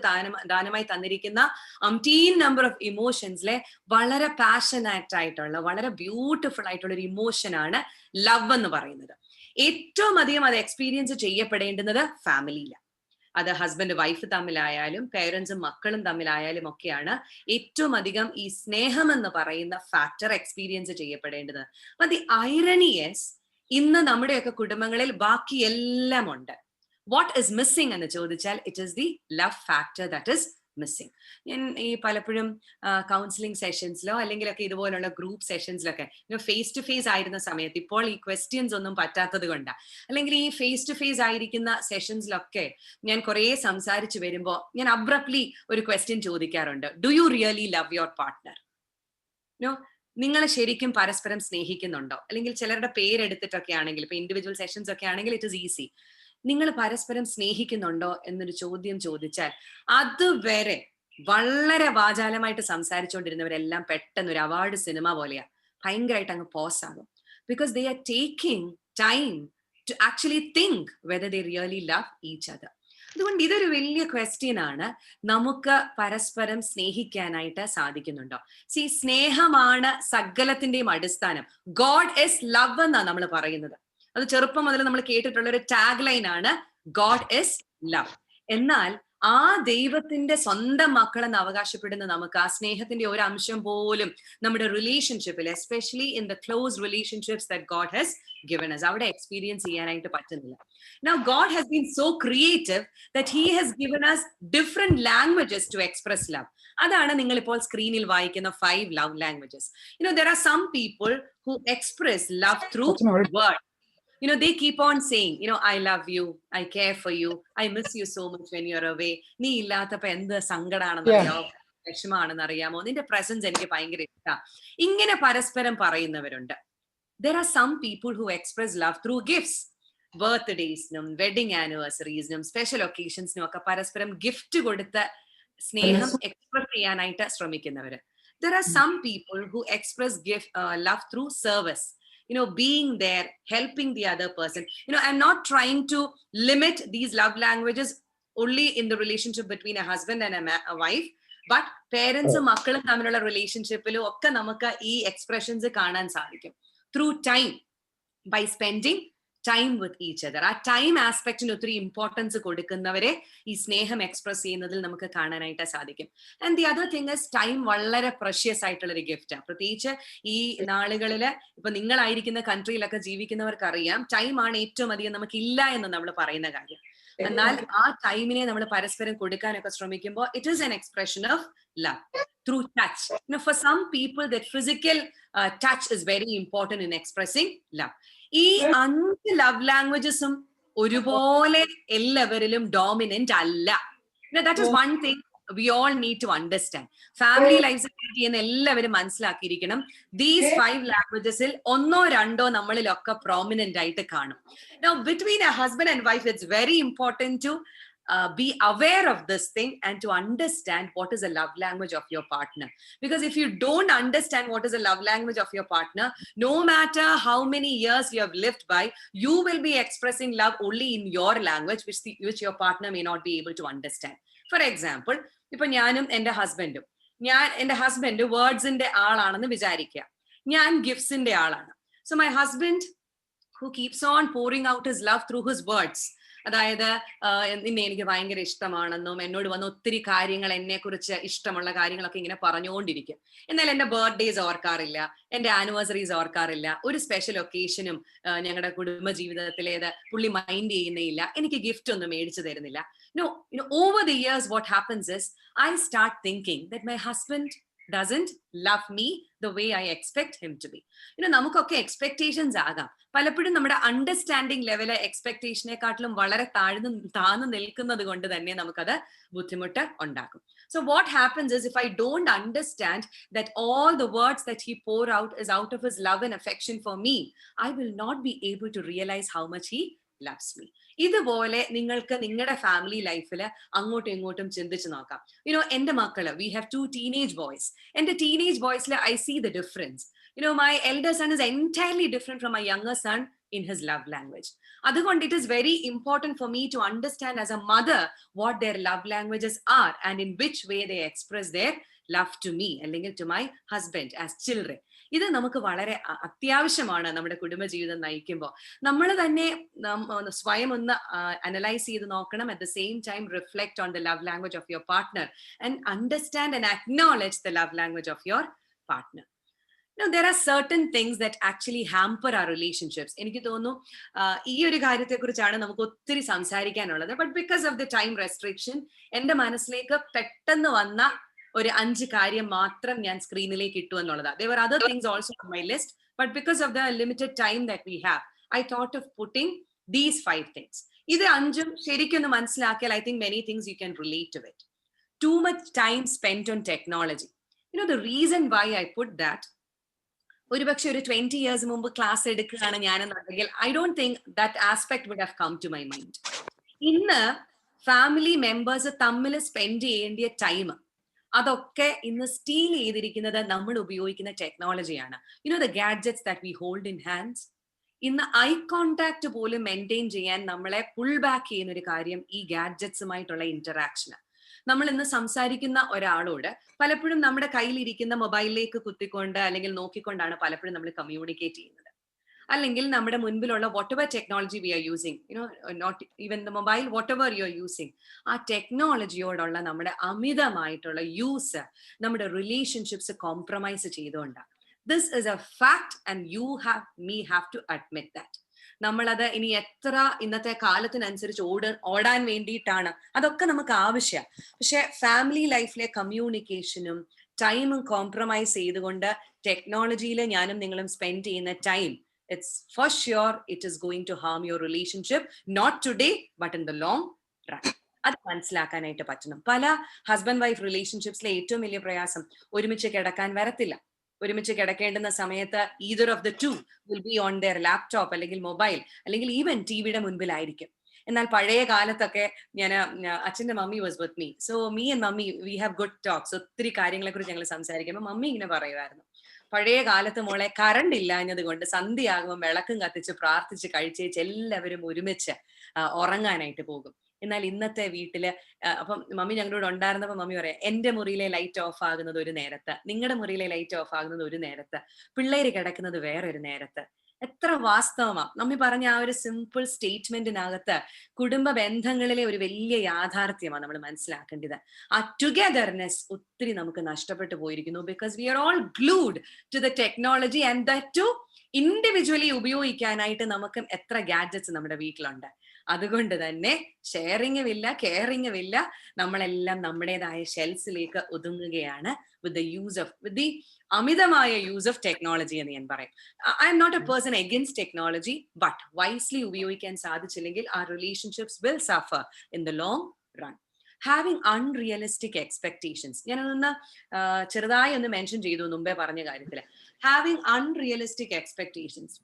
ദാനമായി തന്നിരിക്കുന്ന umpteen number of emotionsലെ വളരെ passionate ആയിട്ടുള്ള, വളരെ ബ്യൂട്ടിഫുൾ ആയിട്ടുള്ള ഒരു ഇമോഷൻ ആണ് ലവ് എന്ന് പറയുന്നത്. ഏറ്റവും അധികം അത് എക്സ്പീരിയൻസ് ചെയ്യപ്പെടേണ്ടുന്നത് ഫാമിലിയിലാണ്. അത് ഹസ്ബൻഡ് വൈഫ് തമ്മിലായാലും പേരൻസും മക്കളും തമ്മിലായാലും ഒക്കെയാണ് ഏറ്റവും അധികം ഈ സ്നേഹം എന്ന് പറയുന്ന ഫാക്ടർ എക്സ്പീരിയൻസ് ചെയ്യപ്പെടേണ്ടത്. അപ്പൊ ദി ഐറണി ഈസ്, ഇന്ന് നമ്മുടെയൊക്കെ കുടുംബങ്ങളിൽ ബാക്കി എല്ലാം ഉണ്ട്. വാട്ട് ഇസ് മിസ്സിംഗ് എന്ന് ചോദിച്ചാൽ it is the love factor that is missing. ഞാൻ ഈ പലപ്പോഴും കൗൺസിലിംഗ് സെഷൻസിലോ അല്ലെങ്കിലൊക്കെ ഇതുപോലുള്ള ഗ്രൂപ്പ് സെഷൻസിലൊക്കെ ഫേസ് ടു ഫേസ് ആയിരുന്ന സമയത്ത്, ഇപ്പോൾ ഈ ക്വസ്റ്റ്യൻസ് ഒന്നും പറ്റാത്തത് കൊണ്ടാണ്, അല്ലെങ്കിൽ ഈ ഫേസ് ടു ഫേസ് ആയിരിക്കുന്ന സെഷൻസിലൊക്കെ ഞാൻ കുറേ സംസാരിച്ചു വരുമ്പോൾ ഞാൻ അബ്രപ്റ്റ്ലി ഒരു ക്വസ്റ്റ്യൻ ചോദിക്കാറുണ്ട്, do you really love your partner? നിങ്ങൾ ശരിക്കും പരസ്പരം സ്നേഹിക്കുന്നുണ്ടോ? അല്ലെങ്കിൽ ചിലരുടെ പേരെടുത്തിട്ടൊക്കെ ആണെങ്കിൽ, ഇപ്പൊ ഇൻഡിവിജ്വൽ സെഷൻസ് ഒക്കെ ആണെങ്കിൽ ഇറ്റ് ഇസ് ഈസി. നിങ്ങൾ പരസ്പരം സ്നേഹിക്കുന്നുണ്ടോ എന്നൊരു ചോദ്യം ചോദിച്ചാൽ അതുവരെ വളരെ വാചാലമായിട്ട് സംസാരിച്ചുകൊണ്ടിരുന്നവരെല്ലാം പെട്ടെന്ന് ഒരു അവാർഡ് സിനിമ പോലെയാ ഭയങ്കരമായിട്ട് അങ്ങ് പോസ് ആകും. Because they are taking time to actually think whether they really love each other. അതുകൊണ്ട് ഇതൊരു വലിയ ക്വസ്റ്റ്യൻ ആണ്, നമുക്ക് പരസ്പരം സ്നേഹിക്കാനായിട്ട് സാധിക്കുന്നുണ്ടോ? സ്നേഹമാണ് സകലത്തിന്റെയും അടിസ്ഥാനം. ഗോഡ് ഇസ് ലവ് എന്നാണ് നമ്മൾ പറയുന്നത്. അത് ചെറുപ്പം മുതൽ നമ്മൾ കേട്ടിട്ടുള്ള ഒരു ടാഗ് ലൈൻ ആണ്, ഗോഡ് ഇസ് ലവ്. എന്നാൽ ആ ദൈവത്തിന്റെ സ്വന്തം മക്കളെന്ന് അവകാശപ്പെടുന്ന നമുക്ക് ആ സ്നേഹത്തിന്റെ ഒരു അംശം പോലും നമ്മുടെ റിലേഷൻഷിപ്പിൽ, especially in the close relationships that God has given us, അവിടെ എക്സ്പീരിയൻസ് ചെയ്യാനായിട്ട് പറ്റുന്നില്ല. Now God has been so creative that he has given us different languages to express love. അതാണ് നിങ്ങൾ ഇപ്പോൾ സ്ക്രീനിൽ വായിക്കുന്ന 5 love languages. There are some people who express love through words. They keep on saying, I love you, I care for you, I miss you so much when you're away. നീ ഇല്ലാത്തപ്പോ എന്ത് സങ്കടാണെന്നറിയാമോ, വിഷമാണെന്ന് അറിയാമോ, നിന്റെ presence എനിക്ക് ഭയങ്കര ഇഷ്ട. ഇങ്ങനെ പരസ്പരം പറയുന്നവരുണ്ട്. There are some people who express love through gifts. ബർത്ത്ഡേസിനും വെഡിങ് ആനിവേഴ്സറീസിനും സ്പെഷ്യൽ ഒക്കേഷൻസിനും ഒക്കെ പരസ്പരം ഗിഫ്റ്റ് കൊടുത്ത് സ്നേഹം എക്സ്പ്രസ് ചെയ്യാനായിട്ട് ശ്രമിക്കുന്നവര്. There are some people who express love through service. Being there, helping the other person. I'm not trying to limit these love languages only in the relationship between a husband and a wife, but parents ഉം മക്കളും തമ്മിലുള്ള റിലേഷൻഷിപ്പിലും ഒക്കെ നമുക്ക് ഈ expressions കാണാൻ സാധിക്കും. Through time, by spending time with each other. ആ time ആസ്പെക്റ്റിന് ഒത്തിരി ഇമ്പോർട്ടൻസ് കൊടുക്കുന്നവരെ ഈ സ്നേഹം എക്സ്പ്രസ് ചെയ്യുന്നതിൽ നമുക്ക് കാണാനായിട്ട് സാധിക്കും. And the other thing is time വളരെ പ്രഷ്യസ് ആയിട്ടുള്ള ഒരു ഗിഫ്റ്റാണ്. പ്രത്യേകിച്ച് ഈ നാളുകളിൽ ഇപ്പൊ നിങ്ങളായിരിക്കുന്ന കൺട്രിയിലൊക്കെ ജീവിക്കുന്നവർക്ക് അറിയാം, ടൈമാണ് ഏറ്റവും അധികം നമുക്ക് ഇല്ല എന്ന് നമ്മൾ പറയുന്ന കാര്യം. എന്നാൽ ആ ടൈമിനെ നമ്മൾ പരസ്പരം കൊടുക്കാനൊക്കെ ശ്രമിക്കുമ്പോൾ it is N expression of love through touch. For some people that physical touch is very important in expressing love. ഈ 5 ലവ് ലാംഗ്വേജസും ഒരുപോലെ എല്ലാവരിലും ഡോമിനന്റ് അല്ല. That is one thing we all need to understand. Family life's ചെയ്യുന്ന എല്ലാവരും മനസ്സിലാക്കിയിരിക്കണം, these 5 languagesൽ 1 or 2 നമ്മളിലൊക്കെ prominent ആയിട്ട് കാണും. Now between a husband and wife, it's very important to be aware of this thing and to understand what is a love language of your partner. Because if you don't understand what is a love language of your partner, no matter how many years you have lived by, you will be expressing love only in your language, which your partner may not be able to understand. For example, ipo njanum ende husbandum, ende husband words inde aalaaണെന്ന് വിചാരിക്കുക, ഞാൻ gifts inde aalana. So my husband, who keeps on pouring out his love through his words, അതായത് നിന്നെ എനിക്ക് ഭയങ്കര ഇഷ്ടമാണെന്നും എന്നോട് വന്ന ഒത്തിരി കാര്യങ്ങൾ, എന്നെ കുറിച്ച് ഇഷ്ടമുള്ള കാര്യങ്ങളൊക്കെ ഇങ്ങനെ പറഞ്ഞുകൊണ്ടിരിക്കും. എന്നാൽ എന്റെ ബർത്ത്ഡേസ് ഓർക്കാറില്ല, എന്റെ ആനിവേഴ്സറീസ് ഓർക്കാറില്ല, ഒരു സ്പെഷ്യൽ ഒക്കേഷനും ഞങ്ങളുടെ കുടുംബ ജീവിതത്തിലേത് പുള്ളി മൈൻഡ് ചെയ്യുന്നേയില്ല, എനിക്ക് ഗിഫ്റ്റ് ഒന്നും മേടിച്ചു തരുന്നില്ല. Over the years what happens is I start thinking that my husband doesn't love me the way I expect him to be. നമുക്കൊക്കെ എക്സ്പെക്ടേഷൻസ് ആകാം. പലപ്പോഴും നമ്മുടെ അണ്ടർസ്റ്റാൻഡിങ് ലെവല് എക്സ്പെക്ടേഷനെക്കാട്ടിലും വളരെ താഴ്ന്നു നിൽക്കുന്നത് കൊണ്ട് തന്നെ നമുക്കത് ബുദ്ധിമുട്ട് ഉണ്ടാക്കും. So what happens is, if I don't understand that all the words that he pour out is out of his love and affection for me, I will not be able to realize how much he loves me. ഇതുപോലെ നിങ്ങൾക്ക് നിങ്ങളുടെ family ലൈഫിൽ അങ്ങോട്ടും ഇങ്ങോട്ടും ചിന്തിച്ചു നോക്കാം. എന്റെ മക്കള്, we have 2 teenage boys. എന്റെ teenage ബോയ്സിൽ I see the difference. My elder son is entirely different from my younger son in his love language. അതുകൊണ്ട് it is very important for me to understand as a mother what their love languages are and in which way they express their love to me, അല്ലെങ്കിൽ to my husband as children. ഇത് നമുക്ക് വളരെ അത്യാവശ്യമാണ് നമ്മുടെ കുടുംബജീവിതം നയിക്കുമ്പോൾ. നമ്മൾ തന്നെ സ്വയം ഒന്ന് അനലൈസ് ചെയ്ത് നോക്കണം. At the same time, reflect on the love language of your partner and understand and acknowledge the love language of your partner. There are certain things that actually hamper our relationships. എനിക്ക് തോന്നുന്നു ഈ ഒരു കാര്യത്തെക്കുറിച്ചാണ് നമുക്ക് ഒത്തിരി സംസാരിക്കാനുള്ളത്. But because of the time restriction, എൻ്റെ മനസ്സിലേക്ക് പെട്ടെന്ന് വന്ന ഒരു 5 കാര്യം മാത്രം ഞാൻ സ്ക്രീനിലേക്ക് ഇട്ടു എന്നുള്ളതാണ്. There were other things also on my list, but because of the limited time that we have, I thought of putting these 5 things. ഇത് 5ഉം ശരിക്കൊന്ന് മനസ്സിലാക്കിയാൽ I think many things you can relate to it. Too much time spent on technology. The reason why I put that, ഒരുപക്ഷെ ഒരു 20 years മുമ്പ് class എടുക്കുകയാണ് ഞാനെന്നുണ്ടെങ്കിൽ I don't think that aspect would have come to my mind. ഇന്ന് family members തമ്മിൽ spend ചെയ്യേണ്ടിയ time, അതൊക്കെ ഇന്ന് steel ചെയ്തിരിക്കുന്നത് നമ്മൾ ഉപയോഗിക്കുന്ന ടെക്നോളജിയാണ്. The gadgets that we hold in hands. ഇന്ന് ഐ കോണ്ടാക്ട് പോലും മെയിൻറ്റെയിൻ ചെയ്യാൻ നമ്മളെ പുൾ ബാക്ക് ചെയ്യുന്ന ഒരു കാര്യം ഈ ഗാഡ്ജറ്റ്സുമായിട്ടുള്ള ഇന്ററാക്ഷന്. നമ്മൾ ഇന്ന് സംസാരിക്കുന്ന ഒരാളോട് പലപ്പോഴും നമ്മുടെ കയ്യിലിരിക്കുന്ന മൊബൈലിലേക്ക് കുത്തിക്കൊണ്ട് അല്ലെങ്കിൽ നോക്കിക്കൊണ്ടാണ് പലപ്പോഴും നമ്മൾ കമ്മ്യൂണിക്കേറ്റ് ചെയ്യുന്നത്. അല്ലെങ്കിൽ നമ്മുടെ മുൻപിലുള്ള whatever technology we are using, not even the mobile, whatever you are using, ആ ടെക്നോളജിയോടുള്ള നമ്മുടെ അമിതമായിട്ടുള്ള യൂസ് നമ്മുടെ റിലേഷൻഷിപ്സ് കോംപ്രമൈസ് ചെയ്തുകൊണ്ടാണ്. This is a fact and you have me have to admit that. നമ്മളത് ഇനി എത്ര ഇന്നത്തെ കാലത്തിനനുസരിച്ച് ഓടാൻ വേണ്ടിയിട്ടാണ്, അതൊക്കെ നമുക്ക് ആവശ്യമാണ്. പക്ഷെ ഫാമിലി ലൈഫിലെ കമ്മ്യൂണിക്കേഷനും ടൈമും കോംപ്രമൈസ് ചെയ്തുകൊണ്ട് ടെക്നോളജിയിൽ ഞാനും നിങ്ങളും സ്പെൻഡ് ചെയ്യുന്ന time, it's for sure it is going to harm your relationship, not today but in the long run. അത് മനസ്സിലാക്കാനായിട്ട് പറ്റണം. പല ഹസ്ബൻഡ് വൈഫ് റിലേഷൻഷിപ്സിലെ ഏറ്റവും വലിയ പ്രയാസം ഒരുമിച്ച് കിടക്കാൻ വരത്തില്ല. ഒരുമിച്ച് കിടക്കേണ്ടുന്ന സമയത്ത് either of the two will be on their laptop അല്ലെങ്കിൽ മൊബൈൽ അല്ലെങ്കിൽ ഈവൻ ടിവിയുടെ മുൻപിലായിരിക്കും. എന്നാൽ പഴയ കാലത്തൊക്കെ അച്ഛന്റെ mummy was with me, so me and mummy we have good talks. ഒത്തിരി കാര്യങ്ങളെ കുറിച്ച് ഞങ്ങൾ സംസാരിക്കുമ്പോൾ മമ്മി ഇങ്ങനെ പറയുമായിരുന്നു, പഴയ കാലത്ത് മോളെ കറണ്ട് ഇല്ലാഞ്ഞത് കൊണ്ട് സന്ധ്യയാകുമ്പോൾ വിളക്കും കത്തിച്ച് പ്രാർത്ഥിച്ച് കഴിച്ചേച്ച് എല്ലാവരും ഒരുമിച്ച് ഉറങ്ങാനായിട്ട് പോകും. എന്നാൽ ഇന്നത്തെ വീട്ടില് അപ്പം മമ്മി ഞങ്ങളോട് ഉണ്ടായിരുന്നപ്പോൾ മമ്മി പറയാം, എന്റെ മുറിയിലെ ലൈറ്റ് ഓഫ് ആകുന്നത് ഒരു നേരത്ത്, നിങ്ങളുടെ മുറിയിലെ ലൈറ്റ് ഓഫ് ആകുന്നത് ഒരു നേരത്ത്, പിള്ളേര് കിടക്കുന്നത് വേറൊരു നേരത്ത്. എത്ര വാസ്തവമാ മമ്മി പറഞ്ഞ ആ ഒരു സിമ്പിൾ സ്റ്റേറ്റ്മെന്റിനകത്ത് കുടുംബ ബന്ധങ്ങളിലെ ഒരു വലിയ യാഥാർത്ഥ്യമാണ് നമ്മൾ മനസ്സിലാക്കേണ്ടത്. ആ ടുഗദർനെസ് ഒത്തിരി നമുക്ക് നഷ്ടപ്പെട്ടു പോയിരിക്കുന്നു. Because we are all glued to the technology and that to individually ഉപയോഗിക്കാനായിട്ട് നമുക്ക് എത്ര ഗാഡ്ജറ്റ്സ് നമ്മുടെ വീട്ടിലുണ്ട്. അതുകൊണ്ട് തന്നെ ഷെയറിങ്ങും ഇല്ല, കെയറിങ്ങും ഇല്ല, നമ്മളെല്ലാം നമ്മുടേതായ ഷെൽസിലേക്ക് ഒതുങ്ങുകയാണ് with the അമിതമായ യൂസ് ഓഫ് ടെക്നോളജി എന്ന് ഞാൻ പറയും. I'm not a person against technology, but wisely ഉപയോഗിക്കാൻ സാധിച്ചില്ലെങ്കിൽ ആ relationships will suffer in the long run. Having unrealistic expectations, ഞാനൊന്ന് ചെറുതായി ഒന്ന് മെൻഷൻ ചെയ്തു മുമ്പേ പറഞ്ഞ കാര്യത്തില്. ഹാവിങ് അൺറിയലിസ്റ്റിക് എക്സ്പെക്ടേഷൻസ്,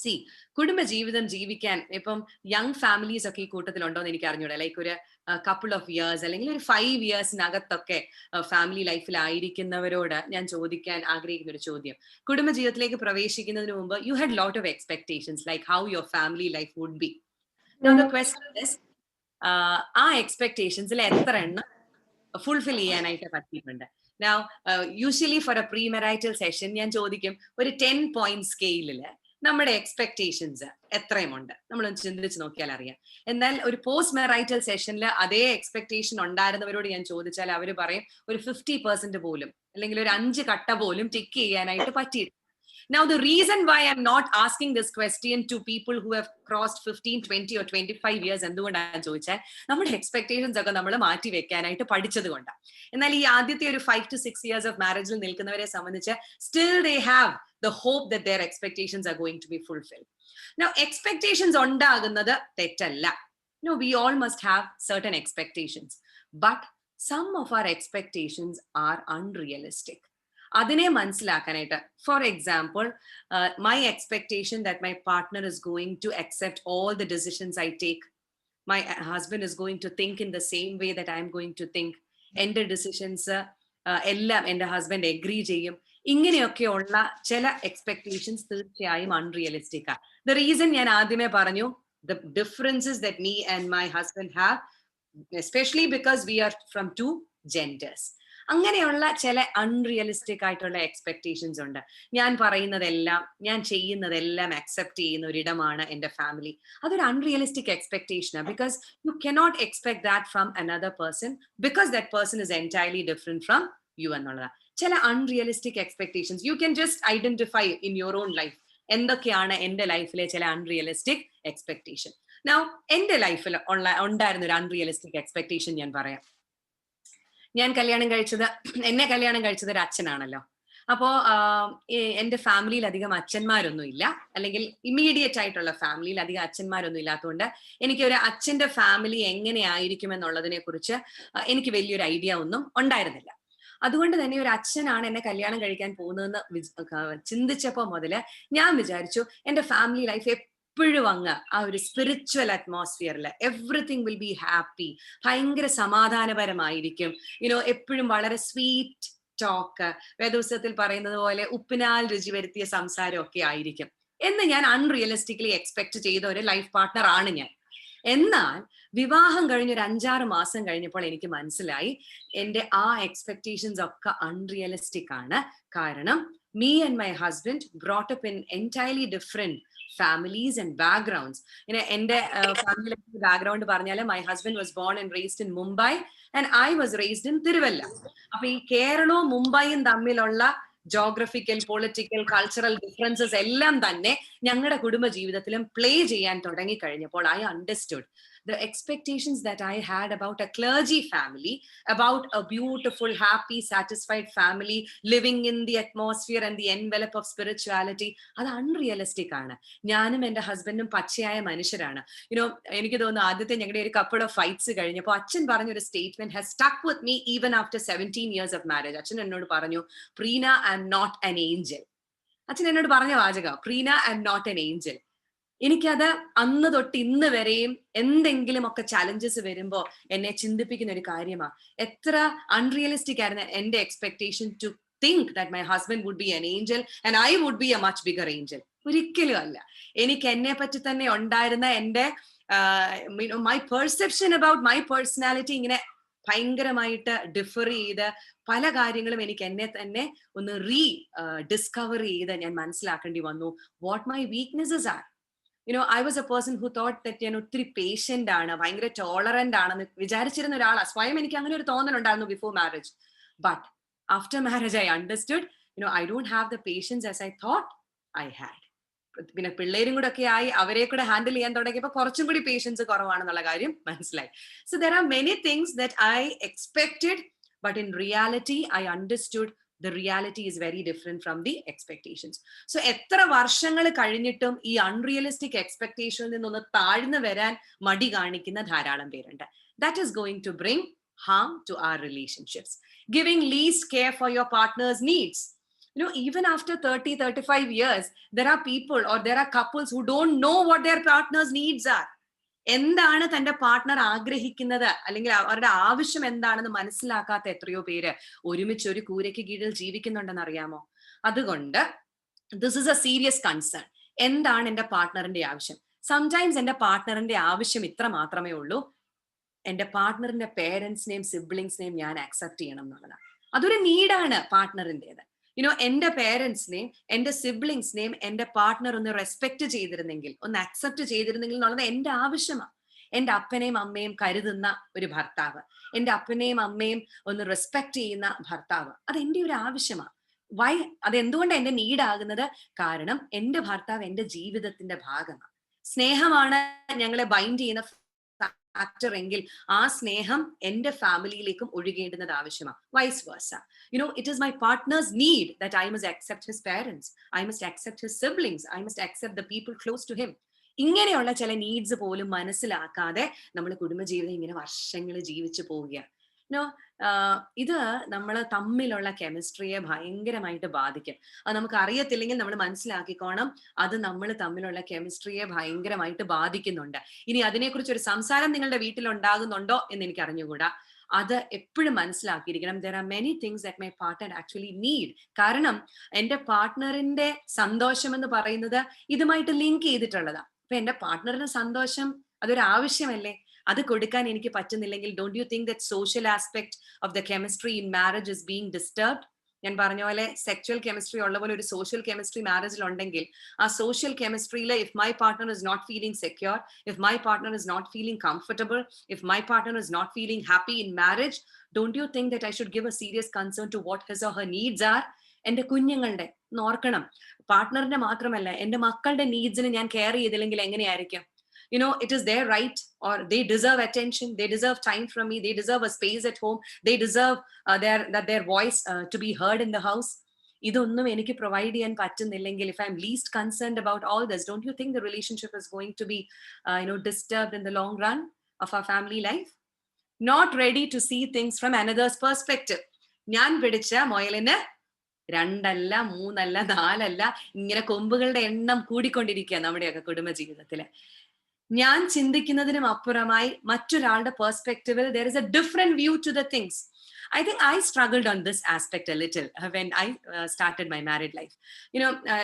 സി കുടുംബ ജീവിതം ജീവിക്കാൻ ഇപ്പം യങ് ഫാമിലീസ് ഒക്കെ ഈ കൂട്ടത്തിലുണ്ടോ എന്ന് എനിക്ക് അറിഞ്ഞൂടാ. ലൈക്ക് ഒരു കപ്പിൾ ഓഫ് ഇയേഴ്സ് അല്ലെങ്കിൽ ഒരു 5 ഇയേഴ്സിനകത്തൊക്കെ ഫാമിലി ലൈഫിലായിരിക്കുന്നവരോട് ഞാൻ ചോദിക്കാൻ ആഗ്രഹിക്കുന്ന ഒരു ചോദ്യം, കുടുംബ ജീവിതത്തിലേക്ക് പ്രവേശിക്കുന്നതിന് മുമ്പ് you had lot of expectations like how your family life would be. Now the question is, ആ എക്സ്പെക്ടേഷൻസിൽ എത്ര എണ്ണം ഫുൾഫിൽ ചെയ്യാനായിട്ട് പറ്റിയിട്ടുണ്ട്? Now usually for a pre-marital session ഞാൻ ചോദിക്കും, ഒരു 10 point സ്കെയിലില് നമ്മുടെ എക്സ്പെക്ടേഷൻസ് എത്രയുമുണ്ട് നമ്മളൊന്ന് ചിന്തിച്ച് നോക്കിയാൽ അറിയാം. എന്നാൽ ഒരു പോസ്റ്റ് മാരൈറ്റൽ സെഷനിൽ അതേ എക്സ്പെക്ടേഷൻ ഉണ്ടായിരുന്നവരോട് ഞാൻ ചോദിച്ചാൽ അവർ പറയും ഒരു 50% പോലും അല്ലെങ്കിൽ ഒരു 5 കട്ട പോലും ടിക്ക് ചെയ്യാനായിട്ട് പറ്റിയിട്ടുണ്ട്. Now the reason why I'm not asking this question to people who have crossed 15, 20 or 25 years എന്തുകൊണ്ടാണ് ചോദിച്ചാൽ നമ്മുടെ എക്സ്പെക്ടേഷൻസ് ഒക്കെ നമ്മൾ മാറ്റി വെക്കാനായിട്ട് പഠിച്ചത് കൊണ്ടാണ്. എന്നാൽ ഈ ആദ്യത്തെ ഒരു 5 to 6 years of മാരേജിൽ നിൽക്കുന്നവരെ സംബന്ധിച്ച് still they have the hope that their expectations are going to be fulfilled. Now expectations ഉണ്ടാകുന്നത് തെറ്റല്ല. No, we all must have certain expectations, but some of our expectations are unrealistic. അതിനെ മനസ്സിലാക്കാനായിട്ട്, for example my expectation that my partner is going to accept all the decisions I take, my husband is going to think in the same way that I'm going to think, എൻ്റെ decisions എല്ലാം എൻ്റെ husband agree ചെയ്യും. ഇങ്ങനെയൊക്കെയുള്ള ചില expectations തീർച്ചയായും unrealistic ആണ്. The reason ഞാൻ ആദ്യമേ പറഞ്ഞു, the differences that me and my husband have, especially because we are from 2 genders. അങ്ങനെയുള്ള ചില അൺറിയലിസ്റ്റിക് ആയിട്ടുള്ള എക്സ്പെക്ടേഷൻസ് ഉണ്ട്. ഞാൻ പറയുന്നതെല്ലാം ഞാൻ ചെയ്യുന്നതെല്ലാം അക്സെപ്റ്റ് ചെയ്യുന്ന ഒരിടമാണ് എൻ്റെ ഫാമിലി. അതൊരു അൺറിയലിസ്റ്റിക് എക്സ്പെക്ടേഷനാണ്. Because you cannot expect that from another person because that person is entirely different from you എന്നുള്ളതാണ്. ചില unrealistic expectations you can just identify in your own life. എന്തൊക്കെയാണ് എൻ്റെ ലൈഫിലെ ചില അൺറിയലിസ്റ്റിക് എക്സ്പെക്ടേഷൻ? നൗ എൻ്റെ ലൈഫിൽ ഉണ്ടായിരുന്ന ഒരു അൺറിയലിസ്റ്റിക് എക്സ്പെക്ടേഷൻ ഞാൻ പറയാം. എന്നെ കല്യാണം കഴിച്ചത് ഒരു അച്ഛനാണല്ലോ. അപ്പോ എൻ്റെ ഫാമിലിയിൽ അധികം അച്ഛന്മാരൊന്നും ഇല്ല, അല്ലെങ്കിൽ ഇമ്മീഡിയറ്റ് ആയിട്ടുള്ള ഫാമിലിയിൽ അധികം അച്ഛന്മാരൊന്നും ഇല്ലാത്തതുകൊണ്ട് എനിക്ക് ഒരു അച്ഛന്റെ ഫാമിലി എങ്ങനെ ആയിരിക്കും എന്നുള്ളതിനെ കുറിച്ച് എനിക്ക് വലിയൊരു ഐഡിയ ഒന്നും ഉണ്ടായിരുന്നില്ല. അതുകൊണ്ട് തന്നെ ഒരു അച്ഛനാണ് എന്നെ കല്യാണം കഴിക്കാൻ പോകുന്നതെന്ന് ചിന്തിച്ചപ്പോ മുതല് ഞാൻ വിചാരിച്ചു എൻ്റെ ഫാമിലി ലൈഫ് എപ്പോഴും അങ്ങ് ആ ഒരു സ്പിരിച്വൽ അറ്റ്മോസ്ഫിയറിൽ എവറിത്തിങ് വിൽ ബി ഹാപ്പി, ഭയങ്കര സമാധാനപരമായിരിക്കും. എപ്പോഴും വളരെ സ്വീറ്റ് ടോക്ക്, വേദപുസ്തകത്തിൽ പറയുന്നത് പോലെ ഉപ്പിനാൽ രുചി വരുത്തിയ സംസാരമൊക്കെ ആയിരിക്കും എന്ന് ഞാൻ അൺറിയലിസ്റ്റിക്കലി എക്സ്പെക്ട് ചെയ്ത ഒരു ലൈഫ് പാർട്ട്ണർ ആണ് ഞാൻ. എന്നാൽ വിവാഹം കഴിഞ്ഞൊരു 5-6 മാസം കഴിഞ്ഞപ്പോൾ എനിക്ക് മനസ്സിലായി എൻ്റെ ആ എക്സ്പെക്ടേഷൻസ് ഒക്കെ അൺറിയലിസ്റ്റിക് ആണ്. കാരണം me and my husband brought up in entirely different families and backgrounds. എന്റെ ഫാമിലി ബാക്ക്ഗ്രൗണ്ട് പറഞ്ഞാല് my husband was born and raised in Mumbai and I was raised in Tiruvalla. അപ്പൊ ഈ കേരളവും മുംബൈയും തമ്മിലുള്ള ജോഗ്രഫിക്കൽ, പൊളിറ്റിക്കൽ, കൾച്ചറൽ ഡിഫറൻസസ് എല്ലാം തന്നെ ഞങ്ങളുടെ കുടുംബ ജീവിതത്തിലും പ്ലേ ചെയ്യാൻ തുടങ്ങി കഴിഞ്ഞപ്പോൾ I understood the expectations that I had about a clergy family, about a beautiful, happy, satisfied family living in the atmosphere and the envelope of spirituality. അത് unrealistic ആണ്. ഞാനും എൻ്റെ ഹസ്ബൻഡും പച്ചയായ മനുഷ്യരാണ്. എനിക്ക് തോന്നുന്നു ആദ്യത്തെ ഞങ്ങളുടെ ഒരു കപ്പിൾ ഓഫ് ഫൈറ്റ്സ് കഴിഞ്ഞപ്പോൾ അച്ഛൻ പറഞ്ഞൊരു statement has stuck with me even after 17 years of marriage. അച്ഛൻ എന്നോട് പറഞ്ഞു, Preena, I am not an angel. അച്ഛൻ എന്നോട് പറഞ്ഞ വാചകം, Preena, I am not an angel. എനിക്കത് അന്ന് തൊട്ട് ഇന്ന് വരെയും എന്തെങ്കിലും ഒക്കെ ചാലഞ്ചസ് വരുമ്പോ എന്നെ ചിന്തിപ്പിക്കുന്ന ഒരു കാര്യമാണ്. എത്ര അൺറിയലിസ്റ്റിക് ആയിരുന്നു എന്റെ expectation to think that my husband would be an angel and I would be a much bigger angel. ഒരിക്കലും അല്ല. എനിക്ക് എന്നെ പറ്റി തന്നെ ഉണ്ടായിരുന്ന എന്റെ my perception about my personality ഇങ്ങനെ ഭയങ്കരമായിട്ട് ഡിഫർ ചെയ്ത് പല കാര്യങ്ങളും എനിക്ക് എന്നെ തന്നെ ഒന്ന് ഡിസ്കവർ ചെയ്ത് ഞാൻ മനസ്സിലാക്കേണ്ടി വന്നു. What my weaknesses are. I was a person who thought that ഒത്തിരി പേഷ്യന്റ് ആണ്, ഭയങ്കര ടോളറന്റ് ആണെന്ന് വിചാരിച്ചിരുന്ന ഒരാളാണ്. സ്വയം എനിക്ക് അങ്ങനെ ഒരു തോന്നലുണ്ടായിരുന്നു before marriage. But after marriage I understood, I don't have the patience as I thought I had. പിന്നെ പിള്ളേരും കൂടെ ഒക്കെ ആയി അവരെ കൂടെ ഹാൻഡിൽ ചെയ്യാൻ തുടങ്ങിയപ്പോൾ കുറച്ചും കൂടി പേഷ്യൻസ് കുറവാണെന്നുള്ള കാര്യം മനസ്സിലായി. So there are many things that I expected, but in reality I understood the reality is very different from the expectations. So എത്ര വർഷങ്ങൾ കഴിഞ്ഞിട്ടും ഈ അൺറിയലിസ്റ്റിക് എക്സ്പെക്ടേഷനിൽ നിന്നൊന്ന് താഴ്ന്നു വരാൻ മടി കാണിക്കുന്ന ധാരാളം പേരുണ്ട്. That is going to bring harm to our relationships. Giving least care for your partner's needs. Even after 30-35 years, there are people or there are couples who don't know what their partner's needs are. എന്താണ് തന്റെ partner ആഗ്രഹിക്കുന്നത് അല്ലെങ്കിൽ അവരുടെ ആവശ്യം എന്താണെന്ന് മനസ്സിലാക്കാത്ത എത്രയോ പേര് ഒരുമിച്ച് ഒരു കൂരയ്ക്ക് കീഴിൽ ജീവിക്കുന്നുണ്ടെന്ന് അറിയാമോ? അതുകൊണ്ട് this is A serious concern. എന്താണ് എന്റെ പാർട്ട്ണറിന്റെ ആവശ്യം? സംടൈംസ് എന്റെ പാർട്ട്ണറിന്റെ ആവശ്യം ഇത്ര മാത്രമേ ഉള്ളൂ, എന്റെ പാർട്ട്ണറിന്റെ പേരൻസിനെയും സിബ്ലിങ്സിനെയും ഞാൻ അക്സെപ്റ്റ് ചെയ്യണം എന്നുള്ളതാണ്. അതൊരു നീഡാണ് പാർട്ട്ണറിൻ്റെത്. എന്റെ പേരൻസിനെയും എന്റെ സിബ്ലിങ്സിനെയും എന്റെ പാർട്ട്ണർ ഒന്ന് റെസ്പെക്ട് ചെയ്തിരുന്നെങ്കിൽ, ഒന്ന് അക്സെപ്റ്റ് ചെയ്തിരുന്നെങ്കിൽ എന്നുള്ളത് എന്റെ ആവശ്യമാണ്. എന്റെ അപ്പനെയും അമ്മയും കരുതുന്ന ഒരു ഭർത്താവ്, എന്റെ അപ്പനെയും അമ്മയും ഒന്ന് റെസ്പെക്ട് ചെയ്യുന്ന ഭർത്താവ്, അത് എന്റെ ഒരു ആവശ്യമാണ്. അതെന്തുകൊണ്ടാണ് എന്റെ നീഡാകുന്നത്? കാരണം എന്റെ ഭർത്താവ് എന്റെ ജീവിതത്തിന്റെ ഭാഗമാണ്. സ്നേഹമാണ് ഞങ്ങളെ ബൈൻഡ് ചെയ്യുന്ന ഫാക്ടർ എങ്കിൽ ആ സ്നേഹം എന്റെ ഫാമിലിയിലേക്കും ഒഴുകേണ്ടുന്നത് ആവശ്യമാണ്. Vice versa. It is my partner's need that I must accept his parents, I must accept his siblings, I must accept the people close to him. ഇങ്ങനെയുള്ള ചില നീഡ്സ് പോലും മനസ്സിലാക്കാതെ നമ്മൾ കുടുംബജീവിതം ഇങ്ങനെ വർഷങ്ങൾ ജീവിച്ചു പോവുകയാണ്. ഇത് നമ്മൾ തമ്മിലുള്ള കെമിസ്ട്രിയെ ഭയങ്കരമായിട്ട് ബാധിക്കും. അത് നമുക്ക് അറിയത്തില്ലെങ്കിൽ നമ്മൾ മനസ്സിലാക്കിക്കോണം, അത് നമ്മൾ തമ്മിലുള്ള കെമിസ്ട്രിയെ ഭയങ്കരമായിട്ട് ബാധിക്കുന്നുണ്ട്. ഇനി അതിനെക്കുറിച്ച് ഒരു സംസാരം നിങ്ങളുടെ വീട്ടിൽ ഉണ്ടാകുന്നുണ്ടോ എന്ന് എനിക്ക് അറിഞ്ഞുകൂടാ. അത് എപ്പോഴും മനസ്സിലാക്കിയിരിക്കണം. there are many things that my partner actually need. കാരണം എന്റെ പാർട്ട്ണറിന്റെ സന്തോഷം എന്ന് പറയുന്നത് ഇതുമായിട്ട് ലിങ്ക് ചെയ്തിട്ടുള്ളതാണ്. അപ്പൊ എന്റെ പാർട്ട്ണറിന്റെ സന്തോഷം അതൊരു ആവശ്യമല്ലേ? അത് കൊടുക്കാൻ എനിക്ക് പറ്റുന്നില്ലെങ്കിൽ don't you think that social aspect of the chemistry in marriage is being disturbed? ഞാൻ പറഞ്ഞ പോലെ സെക്ച്വൽ കെമിസ്ട്രി ഉള്ള പോലെ ഒരു സോഷ്യൽ കെമിസ്ട്രി മാരേജിൽ ഉണ്ടെങ്കിൽ ആ social കെമിസ്ട്രിയിൽ if my partner is not feeling secure, if my partner is not feeling comfortable, if my partner is not feeling happy in marriage, don't you think that I should give a serious concern to what his or her needs are? എന്റെ കുഞ്ഞുങ്ങളുടെ ഓർക്കണം, പാർട്ട്ണറിന്റെ മാത്രമല്ല എന്റെ മക്കളുടെ നീഡ്സിന് ഞാൻ care ചെയ്തില്ലെങ്കിൽ എങ്ങനെയായിരിക്കും? It is their right, or they deserve attention, they deserve time from me, they deserve a space at home, they deserve their voice to be heard in the house. ഇതൊന്നും എനിക്ക് പ്രൊവൈഡ് ചെയ്യാൻ പറ്റുന്നില്ലെങ്കിൽ, if I'm least concerned about all this, don't you think the relationship is going to be disturbed in the long run of our family life? Not ready to see things from another's perspective. ഞാൻ പിടിച്ച മുയലിന് 2 അല്ല 3 അല്ല 4 അല്ല, ഇങ്ങനെ കൊമ്പുകളുടെ എണ്ണം കൂടിക്കൊണ്ടിരിക്കുക നമ്മുടെയൊക്കെ കുടുംബജീവിതത്തില്. ഞാൻ ചിന്തിക്കുന്നതിനും അപ്പുറമായി മറ്റൊരാളുടെ പെർസ്പെക്റ്റീവിൽ there is a different view to the things. I think I struggled on this aspect a little when I started my married life.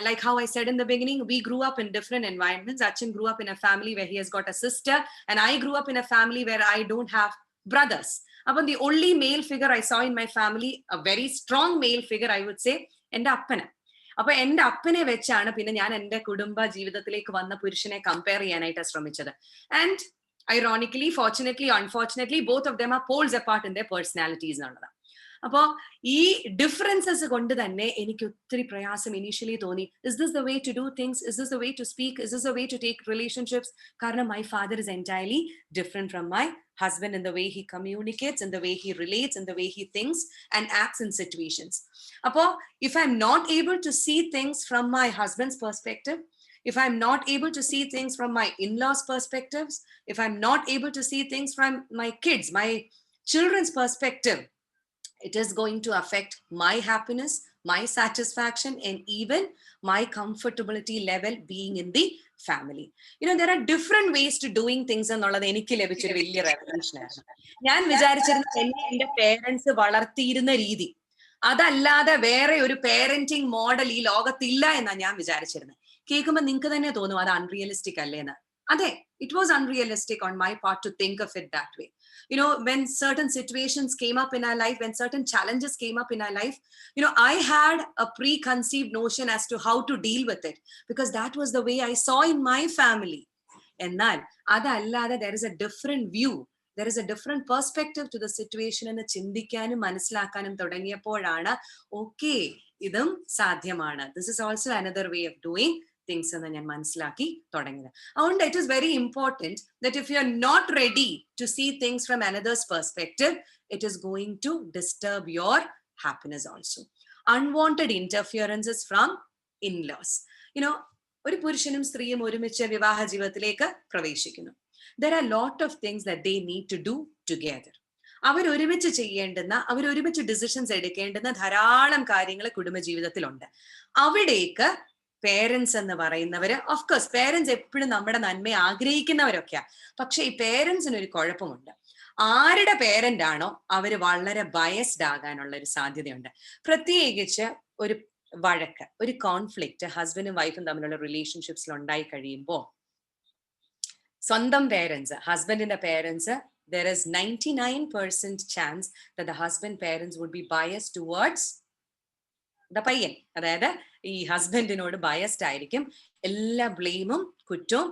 Like how I said in the beginning, we grew up in different environments. Achin grew up in a family where he has got a sister, and I grew up in a family where I don't have brothers. Upon the only male figure I saw in my family, a very strong male figure, I would say, and appana. അപ്പൊ എന്റെ അപ്പനെ വെച്ചാണ് പിന്നെ ഞാൻ എന്റെ കുടുംബ ജീവിതത്തിലേക്ക് വന്ന പുരുഷനെ കമ്പയർ ചെയ്യാനായിട്ട് ശ്രമിച്ചത്. And ironically, fortunately, unfortunately, both of them are poles apart in their personalities എന്നുള്ളതാണ്. അപ്പോ ഈ ഡിഫറൻസസ് കൊണ്ട് തന്നെ എനിക്ക് ഒത്തിരി പ്രയാസം ഇനീഷ്യലി തോന്നി. Is this the way to do things? Is this the way to speak? Is this the way to take relationships? കാരണം my father is entirely different from my husband in the way he communicates, in the way he relates, in the way he thinks and acts in situations. Apo if I'm not able to see things from my husband's perspective, if I'm not able to see things from my in-laws' perspectives, if I'm not able to see things from my kids, my children's perspective, it is going to affect my happiness, my satisfaction, and even my comfortability level being in the family. There are different ways to doing things എന്നുള്ളത് എനിക്ക് ലഭിച്ചൊരു വലിയ revolution ആയിരുന്നു. ഞാൻ വിചാരിച്ചിരുന്നത് എന്റെ parents വളർത്തിയിരുന്ന രീതി അതല്ലാതെ വേറെ ഒരു പേരന്റിങ് മോഡൽ ഈ ലോകത്തില്ല എന്നാണ് ഞാൻ വിചാരിച്ചിരുന്നത്. കേൾക്കുമ്പോൾ നിങ്ങൾക്ക് തന്നെ തോന്നും അത് അൺറിയലിസ്റ്റിക് അല്ലേന്ന്. അതെ, it was unrealistic on my part to think of it that way. When certain situations came up in our life, when certain challenges came up in our life, I had a preconceived notion as to how to deal with it, because that was the way I saw in my family. Ennal adallade there is a different view, there is a different perspective to the situation എന്ന് ചിന്തിക്കാനും മനസ്സിലാക്കാനും തുടങ്ങിയപ്പോഴാണ് okay ഇതും സാധ്യമാണ്. This is also another way of doing things എന്ന് ഞാൻ മനസ്സിലാക്കി തുടങ്ങിയത്. അതുകൊണ്ട് it is very important that if you are not ready to see things from another's perspective, it is going to disturb your happiness also. Unwanted interferences from in-laws. ഒരു പുരുഷനും സ്ത്രീയും ഒരുമിച്ച് വിവാഹ ജീവിതത്തിലേക്ക് പ്രവേശിക്കുന്നു. There are a lot of things that they need to do together. അവരൊരുമിച്ച് ചെയ്യേണ്ടുന്ന, അവരൊരുമിച്ച് decisions എടുക്കേണ്ടുന്ന ധാരാളം കാര്യങ്ങൾ കുടുംബജീവിതത്തിലുണ്ട്. അവിടേക്ക് പേരൻസ് എന്ന് പറയുന്നവര്, ഓഫ് കോഴ്സ് പേരൻസ് എപ്പോഴും നമ്മുടെ നന്മ ആഗ്രഹിക്കുന്നവരൊക്കെയാ. പക്ഷെ ഈ പേരൻസിന് ഒരു കുഴപ്പമുണ്ട്. ആരുടെ പേരന്റ് ആണോ അവര് വളരെ ബയസ്ഡ് ആകാനുള്ള ഒരു സാധ്യതയുണ്ട്. പ്രത്യേകിച്ച് ഒരു വഴക്ക്, ഒരു കോൺഫ്ലിക്റ്റ് ഹസ്ബൻഡും വൈഫും തമ്മിലുള്ള റിലേഷൻഷിപ്സിൽ ഉണ്ടായി കഴിയുമ്പോൾ സ്വന്തം പേരൻസ്, ഹസ്ബൻഡിന്റെ parents, there is 99% chance that the husband parents would be biased towards the പയ്യൻ. അതായത് ഈ ഹസ്ബൻഡിനോട് ബയസ്ഡ് ആയിരിക്കും. എല്ലാ ബ്ലെയിമും കുറ്റവും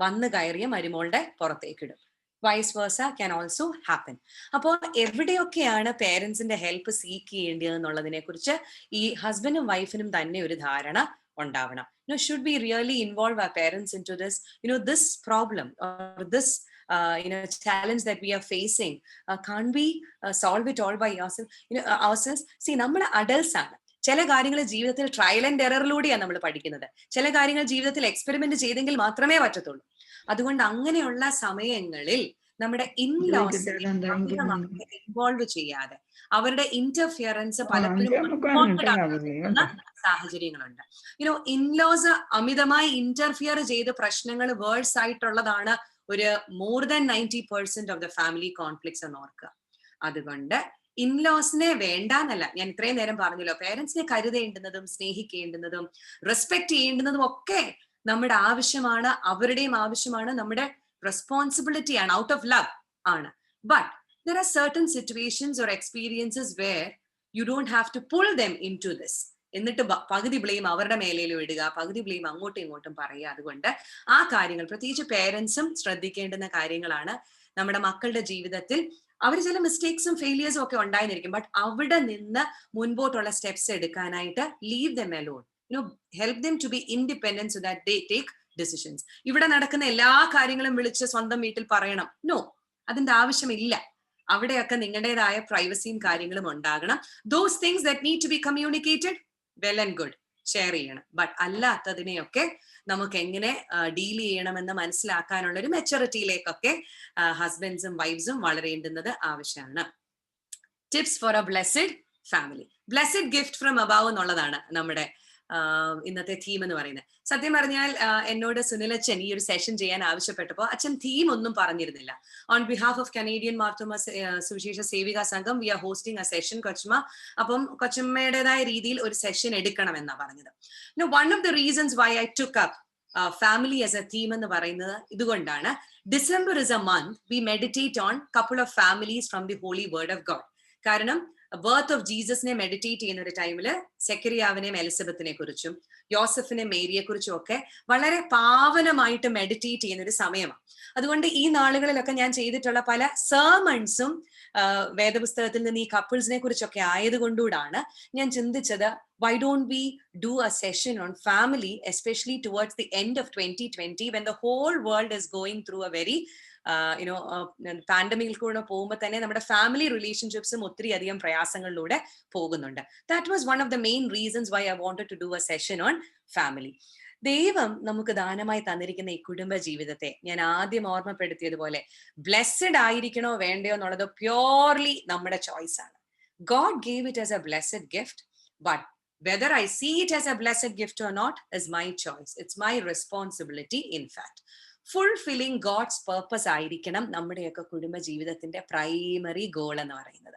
വന്നു കയറിയ മരുമോളുടെ പുറത്തേക്കിടും. Vice versa can also happen. അപ്പോൾ എവിടെയൊക്കെയാണ് പേരൻസിന്റെ ഹെൽപ്പ് സീക്ക് ചെയ്യേണ്ടതെന്നുള്ളതിനെ കുറിച്ച് ഈ ഹസ്ബൻഡും വൈഫിനും തന്നെ ഒരു ധാരണ ഉണ്ടാവണം. Should we really involve our parents into this? This problem or this challenge that we are facing, can't we solve it all by ourselves? See, നമ്മൾ അഡൽട്സ് ആണ്. ചില കാര്യങ്ങൾ ജീവിതത്തിൽ ട്രയൽ ആൻഡ് എററിലൂടെയാണ് നമ്മൾ പഠിക്കുന്നത്. ചില കാര്യങ്ങൾ ജീവിതത്തിൽ എക്സ്പെരിമെന്റ് ചെയ്തെങ്കിൽ മാത്രമേ പറ്റത്തുള്ളൂ. അതുകൊണ്ട് അങ്ങനെയുള്ള സമയങ്ങളിൽ നമ്മുടെ ഇൻലോസിനെ ഇൻവോൾവ് ചെയ്യാതെ അവരുടെ ഇന്റർഫിയറൻസ് പലപ്പോഴും സാഹചര്യങ്ങളുണ്ട്. ഇൻലോസ് അമിതമായി ഇന്റർഫിയർ ചെയ്ത് പ്രശ്നങ്ങൾ വേഴ്സ് ആയിട്ടുള്ളതാണ് ഒരു more than 90% of the family conflicts എന്ന് ഓർക്കുക. അതുകൊണ്ട് ഇൻലോസിനെ വേണ്ടാന്നല്ല, ഞാൻ ഇത്രയും നേരം പറഞ്ഞല്ലോ, പേരൻസിനെ കരുതേണ്ടുന്നതും സ്നേഹിക്കേണ്ടുന്നതും റെസ്പെക്ട് ചെയ്യേണ്ടുന്നതും ഒക്കെ നമ്മുടെ ആവശ്യമാണ്, അവരുടെയും ആവശ്യമാണ്, നമ്മുടെ റെസ്പോൺസിബിലിറ്റിയാണ്, ഔട്ട് ഓഫ് ലവ് ആണ്. But there are certain situations or experiences where you don't have to pull them into this. എന്നിട്ട് പകുതി ബ്ലെയിം അവരുടെ മേലേലും ഇടുക, പകുതി ബ്ലെയിം അങ്ങോട്ടും ഇങ്ങോട്ടും പറയുക. അതുകൊണ്ട് ആ കാര്യങ്ങൾ പ്രത്യേകിച്ച് പേരൻസും ശ്രദ്ധിക്കേണ്ടുന്ന കാര്യങ്ങളാണ്. നമ്മുടെ മക്കളുടെ ജീവിതത്തിൽ അവർ ചില മിസ്റ്റേക്സും ഫെയിലിയേഴ്സും ഒക്കെ ഉണ്ടായിരിക്കും. ബട്ട് അവിടെ നിന്ന് മുൻപോട്ടുള്ള സ്റ്റെപ്സ് എടുക്കാനായിട്ട് leave them alone. Help them to be independent so that they take decisions. ഇവിടെ നടക്കുന്ന എല്ലാ കാര്യങ്ങളും വിളിച്ച് സ്വന്തം വീട്ടിൽ പറയണം? നോ, അതിന്റെ ആവശ്യമില്ല. അവിടെയൊക്കെ നിങ്ങളുടേതായ പ്രൈവസിയും കാര്യങ്ങളും ഉണ്ടാകണം. Those things that need to be communicated, well and good, share ചെയ്യണം. ബട്ട് അല്ലാത്തതിനെയൊക്കെ നമുക്ക് എങ്ങനെ ഡീൽ ചെയ്യണമെന്ന് മനസ്സിലാക്കാനുള്ള ഒരു മെച്ചൂരിറ്റിയിലേക്കൊക്കെ ഹസ്ബൻഡ്സും വൈഫ്സും വളരേണ്ടുന്നത് ആവശ്യമാണ്. Tips four A blessed family. Blessed gift from above എന്നുള്ളതാണ് നമ്മുടെ ഇന്നത്തെ തീം എന്ന് പറയുന്നത്. സത്യം പറഞ്ഞാൽ എന്നോട് സുനിലച്ചൻ ഈ ഒരു സെഷൻ ചെയ്യാൻ ആവശ്യപ്പെട്ടപ്പോൾ അച്ഛൻ തീം ഒന്നും പറഞ്ഞിരുന്നില്ല. On behalf of Canadian Marthoma സുവിശേഷ സേവിക സംഘം we are hosting a session കൊച്ചമ്മ. അപ്പം കൊച്ചമ്മയുടേതായ രീതിയിൽ ഒരു സെഷൻ എടുക്കണം എന്നാണ് പറഞ്ഞത്. One of the reasons why I took up family as a theme എന്ന് പറയുന്നത് ഇതുകൊണ്ടാണ്. December is a month we meditate on couple of families from the holy word of God. കാരണം ബർത്ത് ഓഫ് ജീസസിനെ meditate ചെയ്യുന്ന ഒരു ടൈമില് സെക്കരിയാവിനെയും എലിസബത്തിനെ കുറിച്ചും യോസഫിനെ മേരിയെ കുറിച്ചും ഒക്കെ വളരെ പാവനമായിട്ട് മെഡിറ്റേറ്റ് ചെയ്യുന്ന ഒരു സമയമാണ്. അതുകൊണ്ട് ഈ നാളുകളിലൊക്കെ ഞാൻ ചെയ്തിട്ടുള്ള പല സെർമൺസും വേദപുസ്തകത്തിൽ നിന്ന് ഈ കപ്പിൾസിനെ കുറിച്ചൊക്കെ ആയതുകൊണ്ടുകൂടാണ് ഞാൻ ചിന്തിച്ചത്, why don't we do a session on family, especially towards the end of 2020 when the whole world is going through a very പാൻഡമിക്കിൽ കൂടെ പോകുമ്പോൾ തന്നെ നമ്മുടെ ഫാമിലി റിലേഷൻഷിപ്സും ഒത്തിരി അധികം പ്രയാസങ്ങളിലൂടെ പോകുന്നുണ്ട്. That was one of the main reasons why I wanted to do a session on family. ദൈവം നമുക്ക് ദാനമായി തന്നിരിക്കുന്ന ഈ കുടുംബ ജീവിതത്തെ ഞാൻ ആദ്യം ഓർമ്മപ്പെടുത്തിയതുപോലെ ബ്ലെസ്ഡ് ആയിരിക്കണോ വേണ്ടയോ എന്നുള്ളത് പ്യോർലി നമ്മുടെ ചോയ്സ് ആണ്. God gave it as A blessed gift, but whether I see it as a blessed gift or not is my choice. It's my responsibility, in fact. Fulfilling God's purpose ആയിരിക്കണം നമ്മുടെയൊക്കെ കുടുംബ ജീവിതത്തിന്റെ primary goal എന്ന് പറയുന്നത്.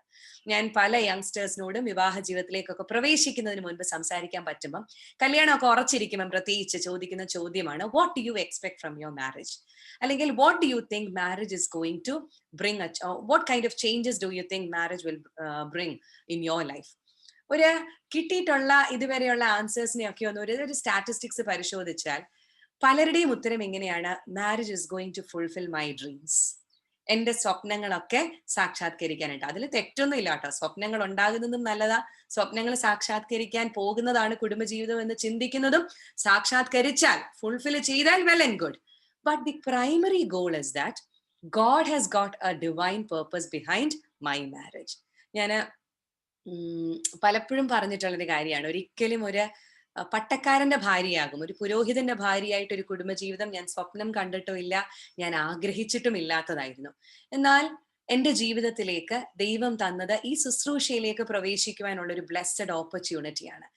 ഞാൻ പല യങ്സ്റ്റേഴ്സിനോടും വിവാഹ ജീവിതത്തിലേക്കൊക്കെ പ്രവേശിക്കുന്നതിന് മുൻപ് സംസാരിക്കാൻ പറ്റുമ്പം, കല്യാണമൊക്കെ ഉറച്ചിരിക്കുമ്പം പ്രത്യേകിച്ച് ചോദിക്കുന്ന ചോദ്യമാണ്, what do you expect from your marriage? അല്ലെങ്കിൽ what do you think marriage is going to bring what kind of changes do you think marriage will bring in your life? ഒരു കിട്ടിയിട്ടുള്ള ഇതുവരെയുള്ള ആൻസേഴ്സിനെ ഒക്കെ ഒന്ന് ഒരു സ്റ്റാറ്റിസ്റ്റിക്സ് പരിശോധിച്ചാൽ പലരുടെയും ഉത്തരം എങ്ങനെയാണ്, marriage is going to fulfil my dreams. എന്റെ സ്വപ്നങ്ങളൊക്കെ സാക്ഷാത്കരിക്കാനായിട്ട്. അതിൽ തെറ്റൊന്നും ഇല്ല കേട്ടോ, സ്വപ്നങ്ങൾ ഉണ്ടാകുന്നതും നല്ലതാ. സ്വപ്നങ്ങൾ സാക്ഷാത്കരിക്കാൻ പോകുന്നതാണ് കുടുംബജീവിതം എന്ന് ചിന്തിക്കുന്നതും, സാക്ഷാത്കരിച്ചാൽ ഫുൾഫിൽ ചെയ്താൽ well and good. But the primary goal is that God has got A divine purpose behind my marriage. ഞാൻ പലപ്പോഴും പറഞ്ഞിട്ടുള്ളൊരു കാര്യമാണ്, ഒരിക്കലും ഒരു പട്ടക്കാരന്റെ ഭാര്യയാകും, ഒരു പുരോഹിതന്റെ ഭാര്യയായിട്ട് ഒരു കുടുംബജീവിതം ഞാൻ സ്വപ്നം കണ്ടിട്ടുമില്ല, ഞാൻ ആഗ്രഹിച്ചിട്ടും ഇല്ലാത്തതായിരുന്നു. എന്നാൽ എന്റെ ജീവിതത്തിലേക്ക് ദൈവം തന്നത് ഈ ശുശ്രൂഷയിലേക്ക് പ്രവേശിക്കുവാനുള്ള ഒരു ബ്ലെസ്ഡ് ഓപ്പർച്യൂണിറ്റിയാണ്.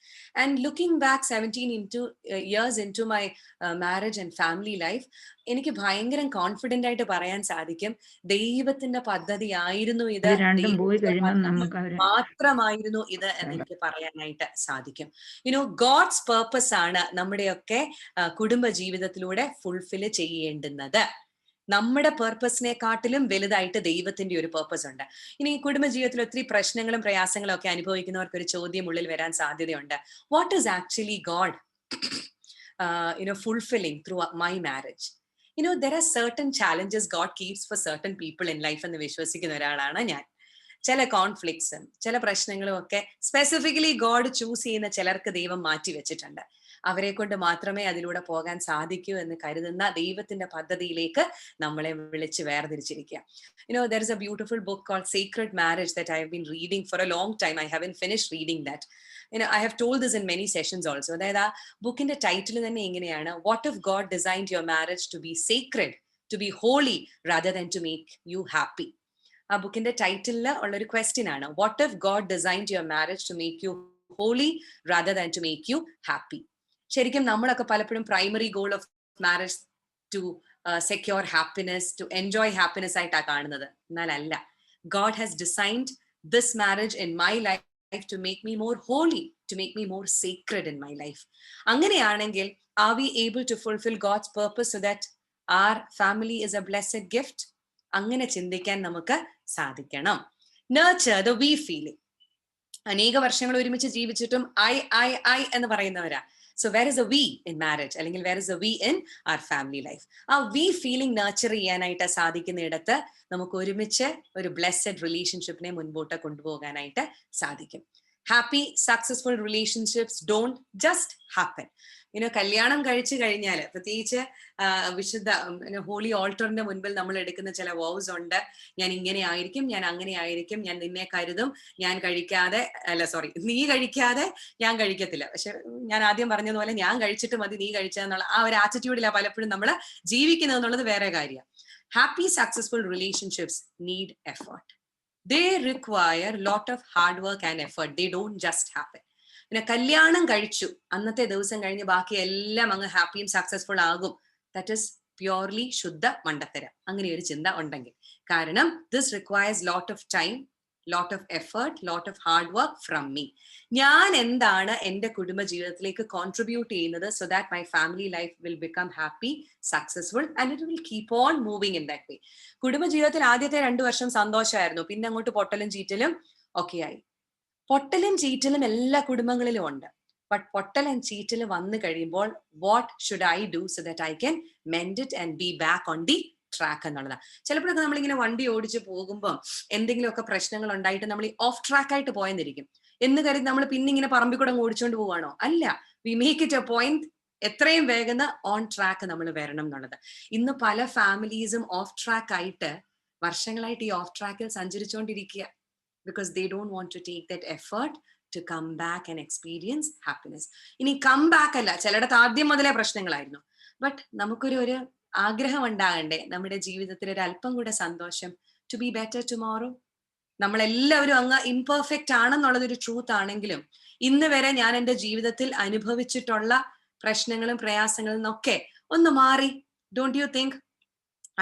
And looking back 17 years into my marriage and family life, എനിക്ക് ഭയങ്കര കോൺഫിഡന്റ് ആയിട്ട് പറയാൻ സാധിക്കും, ദൈവത്തിന്റെ പദ്ധതി ആയിരുന്നു ഇത്, മാത്രമായിരുന്നു ഇത് എന്ന് എനിക്ക് പറയാനായിട്ട് സാധിക്കും. ഗോഡ്സ് പേർപ്പസ് ആണ് നമ്മുടെയൊക്കെ കുടുംബ ജീവിതത്തിലൂടെ ഫുൾഫിൽ ചെയ്യേണ്ടുന്നത്. നമ്മുടെ പേർപ്പസിനെക്കാട്ടിലും വലുതായിട്ട് ദൈവത്തിന്റെ ഒരു പേർപ്പസ് ഉണ്ട്. ഇനി കുടുംബ ജീവിതത്തിൽ ഒത്തിരി പ്രശ്നങ്ങളും പ്രയാസങ്ങളും ഒക്കെ അനുഭവിക്കുന്നവർക്ക് ഒരു ചോദ്യം ഉള്ളിൽ വരാൻ സാധ്യതയുണ്ട്, what is actually God fulfilling through my marriage? There are certain challenges God keeps for certain people in life എന്ന് വിശ്വസിക്കുന്ന ഒരാളാണ് ഞാൻ. ചില കോൺഫ്ലിക്ട്സും ചില പ്രശ്നങ്ങളും ഒക്കെ സ്പെസിഫിക്കലി ഗോഡ് ചൂസ് ചെയ്യുന്ന ചിലർക്ക് ദൈവം മാറ്റി വെച്ചിട്ടുണ്ട്. അവരെ കൊണ്ട് മാത്രമേ അതിലൂടെ പോകാൻ സാധിക്കൂ എന്ന് കരുതുന്ന ദൈവത്തിന്റെ പദ്ധതിയിലേക്ക് നമ്മളെ വിളിച്ച് വേർതിരിച്ചിരിക്കുക. There is a beautiful book called Sacred Marriage that I have been reading for a long time. I haven't finished reading that. I have told this in many sessions also. അതായത് ആ ബുക്കിന്റെ ടൈറ്റിൽ തന്നെ എങ്ങനെയാണ്, What if God designed your marriage to be sacred, to be holy rather than to make you happy? ആ ബുക്കിന്റെ ടൈറ്റിലിൽ ഉള്ളൊരു question ആണ്, What if God designed your marriage to make you holy rather than to make you happy? ശരിക്കും നമ്മളൊക്കെ പലപ്പോഴും primary goal of marriage to secure happiness, to enjoy happiness ആയിട്ടാണ് കാണുന്നത്. എന്നാൽ അല്ല, God has designed this marriage in my life to make me more holy, to make me more sacred in my life. അങ്ങനെയാണെങ്കിൽ are we able to fulfil God's purpose so that our family is a blessed gift? അങ്ങനെ ചിന്തിക്കാൻ നമുക്ക് സാധിക്കണം. Nurture the we feeling. അനേക വർഷങ്ങൾ ഒരുമിച്ച് ജീവിച്ചിട്ടും I എന്ന് പറയുന്നവരാ. So where is the we in marriage? അല്ലെങ്കിൽ where is the we in our family life? ആ we feeling nurture ചെയ്യാനായിട്ട് സാധിക്കുന്നിടത്ത് നമുക്ക് ഒരുമിച്ച് ഒരു ബ്ലെസ്ഡ് റിലേഷൻഷിപ്പിനെ മുൻപോട്ട് കൊണ്ടുപോകാനായിട്ട് സാധിക്കും. Happy successful relationships don't just happen. കല്യാണം കഴിച്ചു കഴിഞ്ഞാൽ, പ്രത്യേകിച്ച് വിശുദ്ധ ഹോളി ഓൾട്ടറിന്റെ മുൻപിൽ നമ്മൾ എടുക്കുന്ന ചില വോവ്സ് ഉണ്ട്. ഞാൻ ഇങ്ങനെ ആയിരിക്കും, ഞാൻ അങ്ങനെ ആയിരിക്കും, ഞാൻ നിന്നെ കരുതും, ഞാൻ കഴിക്കാതെ നീ കഴിക്കാതെ ഞാൻ കഴിക്കത്തില്ല. പക്ഷെ ഞാൻ ആദ്യം പറഞ്ഞതുപോലെ ഞാൻ കഴിച്ചിട്ട് മതി നീ കഴിച്ചതെന്നുള്ള ആ ഒരു ആറ്റിറ്റ്യൂഡിലാണ് പലപ്പോഴും നമ്മൾ ജീവിക്കുന്നത് എന്നുള്ളത് വേറെ കാര്യമാണ്. Happy successful relationships need effort. They require lot of hard work and effort. They don't just happen. കല്യാണം കഴിച്ചു, അന്നത്തെ ദിവസം കഴിഞ്ഞ് ബാക്കി എല്ലാം അങ്ങ് ഹാപ്പിയും സക്സസ്ഫുൾ ആകും. ദാറ്റ് ഇസ് പ്യോർലി ശുദ്ധ മണ്ടത്തരം, അങ്ങനെ ഒരു ചിന്ത ഉണ്ടെങ്കിൽ. കാരണം this requires lot of time, lot of effort, lot of hard work from me. ഞാൻ എന്താണ് എൻ്റെ കുടുംബ ജീവിതത്തിലേക്ക് കോൺട്രിബ്യൂട്ട് ചെയ്യുന്നത് so that my family life will become happy, successful and it will keep on moving in that way. കുടുംബ ജീവിതത്തിൽ ആദ്യത്തെ 2 വർഷം സന്തോഷമായിരുന്നു, പിന്നെ അങ്ങോട്ട് പൊട്ടലും ചീറ്റലും ഒക്കെ ആയി. പൊട്ടലും ചീറ്റലും എല്ലാ കുടുംബങ്ങളിലും ഉണ്ട്. ബട്ട് പൊട്ടൽ ആൻഡ് ചീറ്റൽ വന്നു കഴിയുമ്പോൾ what should I do so that I can mend it and B back on the track എന്നുള്ളതാണ്. ചിലപ്പോഴൊക്കെ നമ്മളിങ്ങനെ വണ്ടി ഓടിച്ച് പോകുമ്പോൾ എന്തെങ്കിലുമൊക്കെ പ്രശ്നങ്ങൾ ഉണ്ടായിട്ട് നമ്മൾ ഈ ഓഫ് ട്രാക്ക് ആയിട്ട് പോയെന്നിരിക്കും എന്ന് കരുതി നമ്മൾ പിന്നെ ഇങ്ങനെ പറമ്പിൽ കൂടെ ഓടിച്ചുകൊണ്ട് പോവാണോ? അല്ല, we make it A point എത്രയും വേഗം ഓൺ ട്രാക്ക് നമ്മൾ വരണം എന്നുള്ളത്. ഇന്ന് പല ഫാമിലീസും ഓഫ് ട്രാക്ക് ആയിട്ട് വർഷങ്ങളായിട്ട് ഈ ഓഫ് ട്രാക്കിൽ സഞ്ചരിച്ചുകൊണ്ടിരിക്കുക. Because they don't want to take that effort to come back and experience happiness. ഇനി കം ബാക്ക് അല്ല, ചിലയിടത്ത് ആദ്യം മുതലേ പ്രശ്നങ്ങളായിരുന്നു. ബട്ട് നമുക്കൊരു ആഗ്രഹം ഉണ്ടാകണ്ടേ നമ്മുടെ ജീവിതത്തിൽ ഒരു അല്പം കൂടെ സന്തോഷം, ടു ബി ബെറ്റർ ടുമോറോ. നമ്മളെല്ലാവരും അങ്ങ് ഇംപെർഫെക്റ്റ് ആണെന്നുള്ളതൊരു ട്രൂത്ത് ആണെങ്കിലും ഇന്ന് വരെ ഞാൻ എൻ്റെ ജീവിതത്തിൽ അനുഭവിച്ചിട്ടുള്ള പ്രശ്നങ്ങളും പ്രയാസങ്ങളിൽ നിന്നൊക്കെ ഒന്ന് മാറി. Don't you think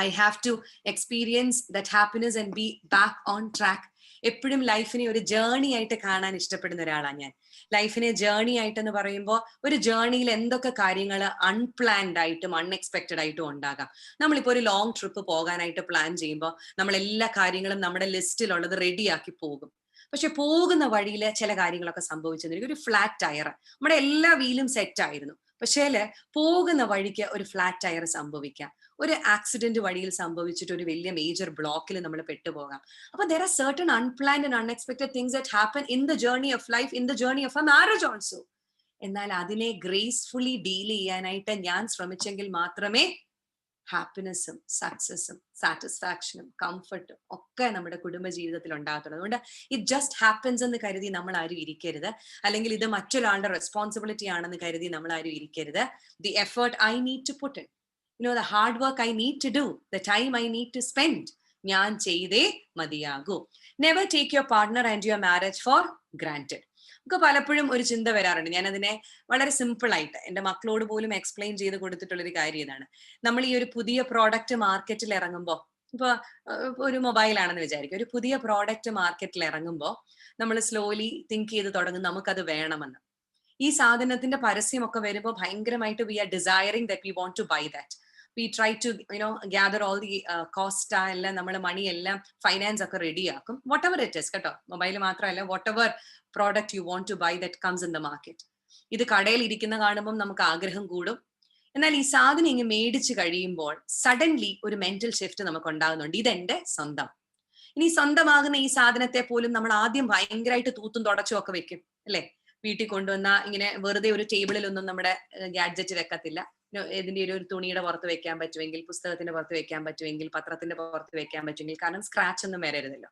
I have to experience that happiness and be back on track? എപ്പോഴും ലൈഫിനെ ഒരു ജേർണി ആയിട്ട് കാണാൻ ഇഷ്ടപ്പെടുന്ന ഒരാളാണ് ഞാൻ. ലൈഫിനെ ജേർണി ആയിട്ടെന്ന് പറയുമ്പോൾ ഒരു ജേർണിയിൽ എന്തൊക്കെ കാര്യങ്ങൾ അൺപ്ലാൻഡ് ആയിട്ടും അൺഎക്സ്പെക്റ്റഡ് ആയിട്ടും ഉണ്ടാകാം. നമ്മളിപ്പോൾ ഒരു ലോങ് ട്രിപ്പ് പോകാനായിട്ട് പ്ലാൻ ചെയ്യുമ്പോൾ നമ്മൾ എല്ലാ കാര്യങ്ങളും നമ്മുടെ ലിസ്റ്റിലുള്ളത് റെഡിയാക്കി പോകും. പക്ഷെ പോകുന്ന വഴിയിൽ ചില കാര്യങ്ങളൊക്കെ സംഭവിച്ചെന്നിരിക്കും. ഒരു ഫ്ലാറ്റ് ടയർ, നമ്മുടെ എല്ലാ വീലും സെറ്റ് ആയിരുന്നു, പക്ഷേ പോകുന്ന വഴിക്ക് ഒരു ഫ്ലാറ്റ് ടയർ സംഭവിക്കാം. ഒരു ആക്സിഡന്റ് വഴിയിൽ സംഭവിച്ചിട്ട് ഒരു വലിയ മേജർ ബ്ലോക്കിൽ നമ്മൾ പെട്ടുപോകാം. അപ്പൊ there are certain unplanned and unexpected things that happen in the journey of life, in the journey of a marriage also. എന്നാൽ അതിനെ ഗ്രേസ്ഫുള്ളി ഡീൽ ചെയ്യാനായിട്ട് ഞാൻ ശ്രമിച്ചെങ്കിൽ മാത്രമേ ഹാപ്പിനെസ്സും സക്സസും സാറ്റിസ്ഫാക്ഷനും കംഫർട്ടും ഒക്കെ നമ്മുടെ കുടുംബ ജീവിതത്തിൽ ഉണ്ടാകത്തുള്ളൂ. അതുകൊണ്ട് ഇറ്റ് ജസ്റ്റ് ഹാപ്പൻസ് എന്ന് കരുതി നമ്മൾ ആരും ഇരിക്കരുത്, അല്ലെങ്കിൽ ഇത് മറ്റൊരാളുടെ റെസ്പോൺസിബിലിറ്റി ആണെന്ന് കരുതി നമ്മൾ ആരും ഇരിക്കരുത്. The effort I need to put in, the hard work I need to do, the time I need to spend, ഞാൻ ചെയ്തേ മതിയാകൂ. Never take your partner and your marriage four granted. നമുക്ക് പലപ്പോഴും ഒരു ചിന്ത വരാറുണ്ട്. ഞാൻ അതിനെ വളരെ സിമ്പിൾ ആയിട്ട് എൻ്റെ മക്കളോട് പോലും എക്സ്പ്ലെയിൻ ചെയ്ത് കൊടുത്തിട്ടുള്ളൊരു കാര്യം ഇതാണ്. നമ്മൾ ഈ ഒരു പുതിയ പ്രോഡക്റ്റ് മാർക്കറ്റിൽ ഇറങ്ങുമ്പോൾ, ഇപ്പൊ ഒരു മൊബൈൽ ആണെന്ന് വിചാരിക്കും, ഒരു പുതിയ പ്രോഡക്റ്റ് മാർക്കറ്റിൽ ഇറങ്ങുമ്പോൾ നമ്മൾ സ്ലോലി തിങ്ക് ചെയ്ത് തുടങ്ങും നമുക്കത് വേണമെന്ന്. ഈ സാധനത്തിന്റെ പരസ്യമൊക്കെ വരുമ്പോൾ ഭയങ്കരമായിട്ട് we are desiring that we want to buy that. We try to gather all the cost എല്ലാം നമ്മൾ മണി എല്ലാം ഫൈനാൻസ് ഒക്കെ റെഡിയാക്കും. വാട്ട് എവർ ഇറ്റ് ഇസ് കേട്ടോ, മൊബൈൽ മാത്രമല്ല, whatever product you want to buy that comes in the market. ഇത് കടയിൽ ഇരിക്കുന്ന കാണുമ്പോൾ നമുക്ക് ആഗ്രഹം കൂടും. എന്നാൽ ഈ സാധനം ഇങ്ങനെ മേടിച്ച് കഴിയുമ്പോൾ സഡൻലി ഒരു മെന്റൽ ഷിഫ്റ്റ് നമുക്ക് ഉണ്ടാകുന്നുണ്ട്, ഇതെന്റെ സ്വന്തം. ഇനി സ്വന്തമാകുന്ന ഈ സാധനത്തെ പോലും നമ്മൾ ആദ്യം ഭയങ്കരമായിട്ട് തൂത്തും തുടച്ചും ഒക്കെ വെക്കും അല്ലെ. വീട്ടിൽ കൊണ്ടുവന്ന ഇങ്ങനെ വെറുതെ ഒരു ടേബിളിലൊന്നും നമ്മുടെ ഗാഡ്ജറ്റ് വെക്കത്തില്ല. ഇതിന്റെ ഒരു തുണിയുടെ പുറത്ത് വെക്കാൻ പറ്റുമെങ്കിൽ, പുസ്തകത്തിന്റെ പുറത്ത് വെക്കാൻ പറ്റുമെങ്കിൽ, പത്രത്തിന്റെ പുറത്ത് വെക്കാൻ പറ്റുമെങ്കിൽ, കാരണം സ്ക്രാച്ച് ഒന്നും വരരുതല്ലോ.